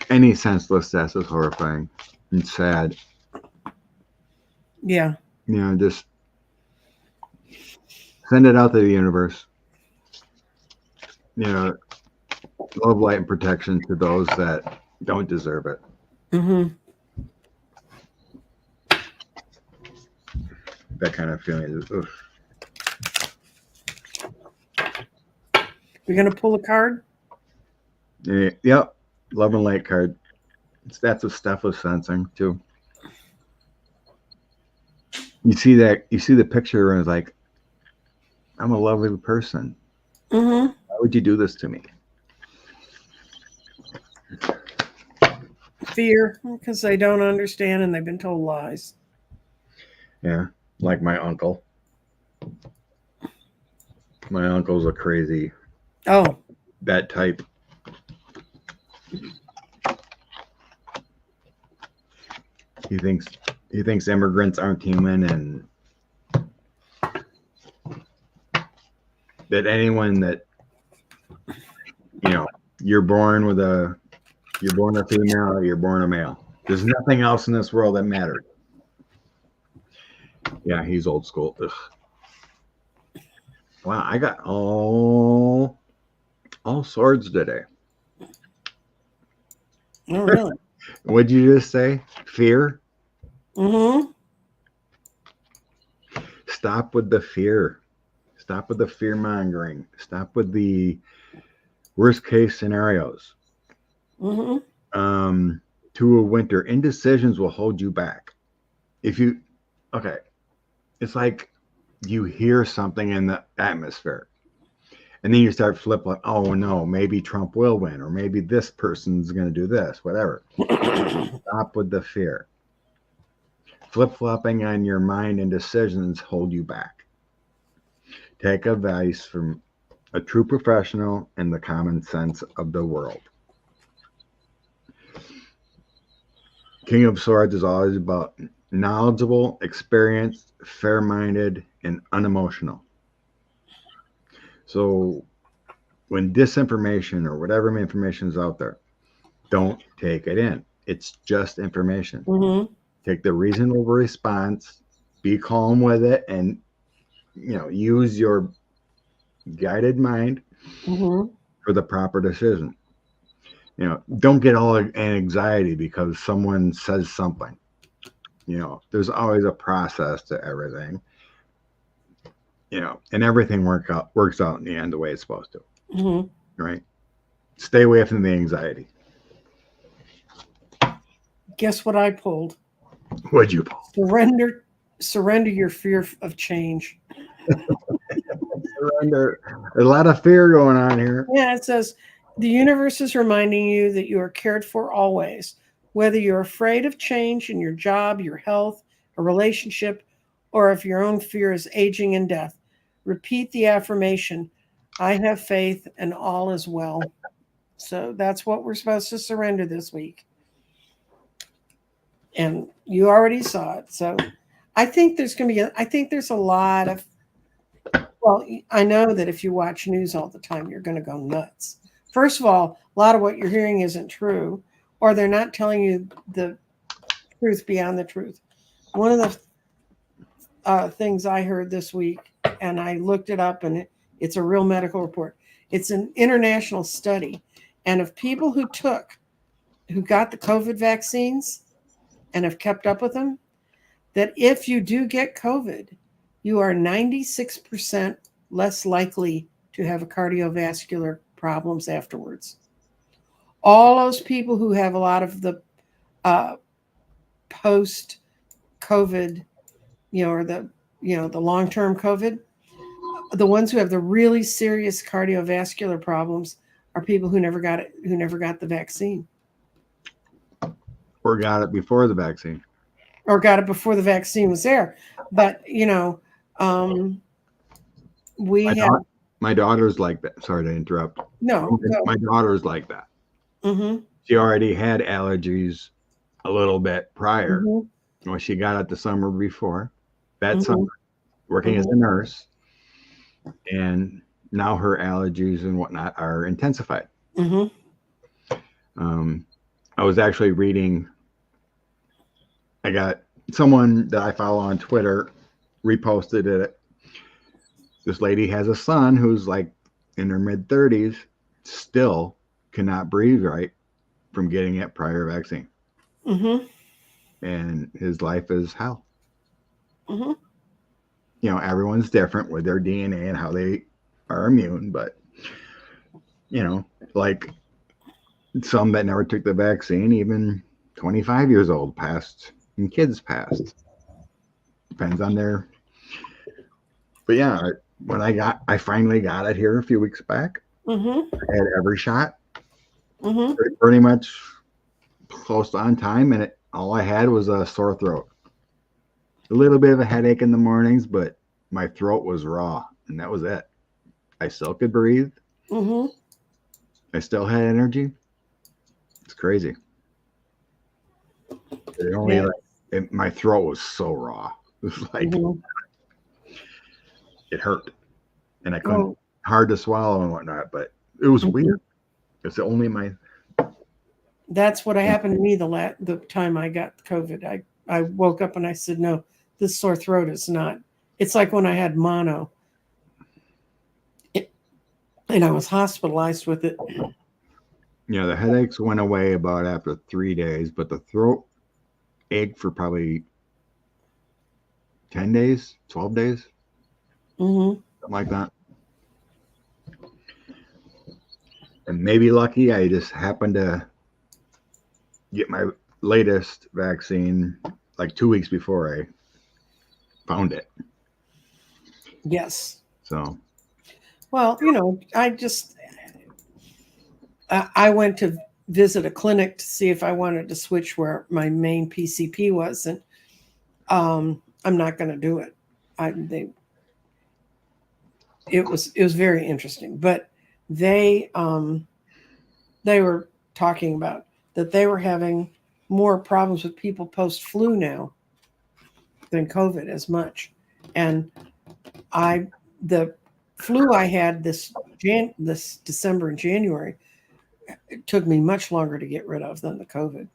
Speaker 1: Any senseless death is horrifying and sad.
Speaker 2: Yeah.
Speaker 1: You know, just send it out to the universe. You know, love, light, and protection to those that don't deserve it.
Speaker 2: Mm-hmm.
Speaker 1: That kind of feeling is, ugh.
Speaker 2: You're gonna pull a card?
Speaker 1: Yep. Love and light card. That's what Steph was sensing too. You see the picture and it's like, I'm a lovely person.
Speaker 2: Mm-hmm.
Speaker 1: Why would you do this to me?
Speaker 2: Fear, because they don't understand and they've been told lies.
Speaker 1: Yeah. Like my uncle. My uncle's a crazy,
Speaker 2: Oh,
Speaker 1: that type. He thinks immigrants aren't human, and that anyone that, you know, you're born a female or you're born a male. There's nothing else in this world that mattered. Yeah, he's old school. Ugh. Wow, I got all swords today.
Speaker 2: oh really?
Speaker 1: What'd you just say? Fear?
Speaker 2: Mm-hmm.
Speaker 1: Stop with the fear. Stop with the fear mongering. Stop with the worst case scenarios.
Speaker 2: Mm-hmm.
Speaker 1: To a winter, indecisions will hold you back. Okay, it's like you hear something in the atmosphere, and then you start flipping. Oh no, maybe Trump will win, or maybe this person's going to do this. Whatever. Stop with the fear. Flip-flopping on your mind and decisions hold you back. Take advice from a true professional and the common sense of the world. King of Swords is always about knowledgeable, experienced, fair-minded, and unemotional. So when disinformation or whatever information is out there, don't take it in. It's just information.
Speaker 2: Mm-hmm.
Speaker 1: Take the reasonable response, be calm with it, and use your guided mind
Speaker 2: Mm-hmm.
Speaker 1: for the proper decision. Don't get all anxiety because someone says something. There's always a process to everything. And everything works out in the end the way it's supposed to.
Speaker 2: Mm-hmm.
Speaker 1: Right? Stay away from the anxiety.
Speaker 2: Guess what I pulled?
Speaker 1: What'd you pull?
Speaker 2: Surrender your fear of change.
Speaker 1: Surrender. There's a lot of fear going on here.
Speaker 2: Yeah, it says the universe is reminding you that you are cared for always, whether you're afraid of change in your job, your health, a relationship, or if your own fear is aging and death. Repeat the affirmation, I have faith and all is well. So that's what we're supposed to surrender this week. And you already saw it. So I think there's a lot of, well, I know that if you watch news all the time, you're going to go nuts. First of all, a lot of what you're hearing isn't true, or they're not telling you the truth beyond the truth. One of the things I heard this week, and I looked it up, and it's a real medical report. It's an international study. And of people who got the COVID vaccines and have kept up with them, that if you do get COVID, you are 96% less likely to have cardiovascular problems afterwards. All those people who have a lot of the post-COVID, or the long-term COVID, the ones who have the really serious cardiovascular problems are people who never got the vaccine.
Speaker 1: Or got it before the vaccine.
Speaker 2: Or got it before the vaccine was there. But,
Speaker 1: My daughter's like that. Sorry to interrupt.
Speaker 2: No, go.
Speaker 1: My daughter's like that.
Speaker 2: Mm-hmm.
Speaker 1: She already had allergies a little bit prior.
Speaker 2: Mm-hmm.
Speaker 1: Well, she got it the summer before, that
Speaker 2: Mm-hmm.
Speaker 1: summer, working as
Speaker 2: Mm-hmm.
Speaker 1: a nurse. And now her allergies and whatnot are intensified.
Speaker 2: Mm-hmm.
Speaker 1: I was actually reading, I got someone that I follow on Twitter reposted it. This lady has a son who's like in her mid 30s, still cannot breathe right from getting it prior vaccine.
Speaker 2: Mm-hmm.
Speaker 1: And his life is hell.
Speaker 2: Mm-hmm.
Speaker 1: You know, everyone's different with their DNA and how they are immune, but you know, like some that never took the vaccine, even 25 years old passed and kids passed. Depends on their. But yeah, when I finally got it here a few weeks back.
Speaker 2: Mm-hmm.
Speaker 1: I had every shot,
Speaker 2: Mm-hmm.
Speaker 1: pretty much close on time, and all I had was a sore throat, a little bit of a headache in the mornings, but my throat was raw, and that was it. I still could breathe.
Speaker 2: Mm-hmm.
Speaker 1: I still had energy. It's crazy. It only
Speaker 2: Yeah.
Speaker 1: like my throat was so raw. It was like
Speaker 2: Mm-hmm.
Speaker 1: it hurt, and I couldn't
Speaker 2: Oh.
Speaker 1: hard to swallow and whatnot. But it was
Speaker 2: Mm-hmm.
Speaker 1: weird. It's only my.
Speaker 2: That's what happened to me the time I got COVID. I woke up and I said, no, this sore throat is not. It's like when I had mono, and I was hospitalized with it.
Speaker 1: Yeah, the headaches went away about after 3 days, but the throat ached for probably 10 days, 12 days,
Speaker 2: Mm-hmm.
Speaker 1: something like that. And maybe lucky, I just happened to get my latest vaccine like 2 weeks before I found it.
Speaker 2: Yes.
Speaker 1: So,
Speaker 2: Well, I went to visit a clinic to see if I wanted to switch where my main PCP was, and I'm not going to do it. It was very interesting, but they they were talking about that they were having more problems with people post flu now than COVID as much, and the flu I had this December and January, it took me much longer to get rid of than the COVID.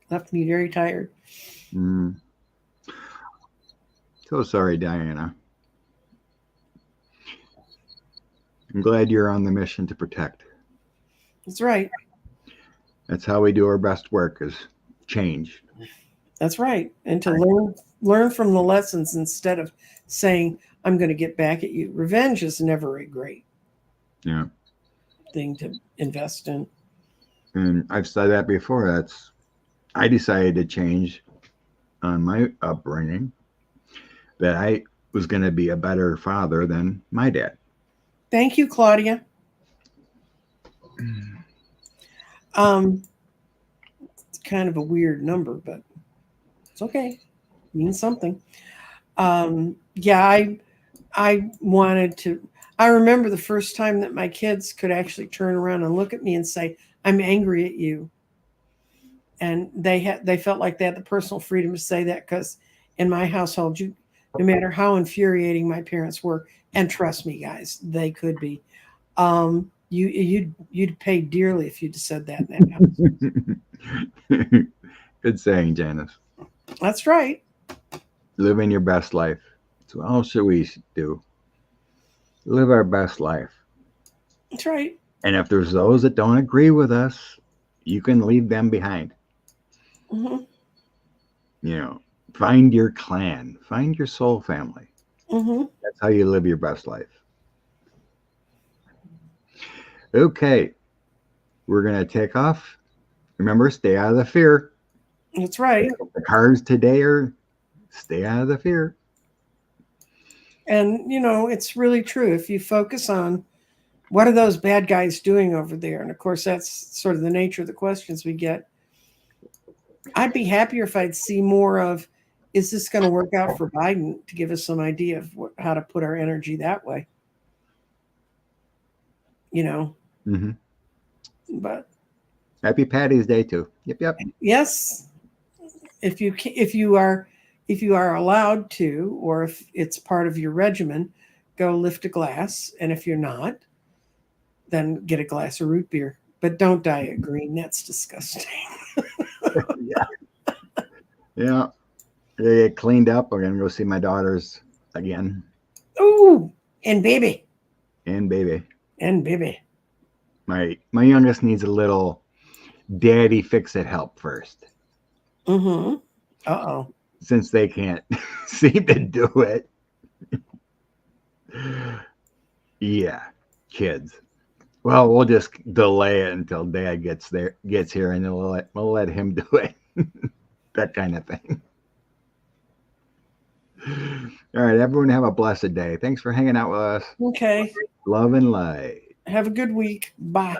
Speaker 2: Left me very tired.
Speaker 1: mm, so sorry, Diana. I'm glad you're on the mission to protect.
Speaker 2: That's right.
Speaker 1: That's how we do our best work is change.
Speaker 2: That's right. And to learn from the lessons instead of saying, I'm going to get back at you. Revenge is never a great
Speaker 1: Yeah.
Speaker 2: thing to invest in.
Speaker 1: And I've said that before. I decided to change on my upbringing that I was going to be a better father than my dad.
Speaker 2: Thank you, Claudia. It's kind of a weird number, but it's okay. It means something. Yeah, I wanted to. I remember the first time that my kids could actually turn around and look at me and say, "I'm angry at you," and they felt like they had the personal freedom to say that because in my household, no matter how infuriating my parents were, and trust me, guys, they could be. You'd pay dearly if you'd said that in that house.
Speaker 1: Good saying, Janice.
Speaker 2: That's right.
Speaker 1: Living your best life. So all should we do? Live our best life.
Speaker 2: That's right.
Speaker 1: And if there's those that don't agree with us, you can leave them behind.
Speaker 2: Mm-hmm.
Speaker 1: You know, find your clan, find your soul family.
Speaker 2: Mm-hmm.
Speaker 1: That's how you live your best life. Okay, we're going to take off. Remember, stay out of the fear.
Speaker 2: That's right.
Speaker 1: The cards today are stay out of the fear.
Speaker 2: And, it's really true. If you focus on what are those bad guys doing over there? And of course, that's sort of the nature of the questions we get. I'd be happier if I'd see more of is this going to work out for Biden, to give us some idea of how to put our energy that way? You know,
Speaker 1: Mm-hmm.
Speaker 2: but
Speaker 1: Happy Patty's Day too. Yep.
Speaker 2: yes, if you are allowed to, or if it's part of your regimen, go lift a glass, and if you're not, then get a glass of root beer. But don't diet green. That's disgusting.
Speaker 1: Yeah. They get cleaned up. We're gonna go see my daughters again.
Speaker 2: Ooh, and baby.
Speaker 1: And baby.
Speaker 2: And baby.
Speaker 1: My youngest needs a little daddy fix it help first.
Speaker 2: Mm-hmm. Uh-oh.
Speaker 1: Since they can't seem to do it. Yeah, kids. Well, we'll just delay it until Dad gets here, and then we'll let him do it. That kind of thing. All right, everyone, have a blessed day. Thanks for hanging out with us.
Speaker 2: Okay.
Speaker 1: Love and light.
Speaker 2: Have a good week. Bye.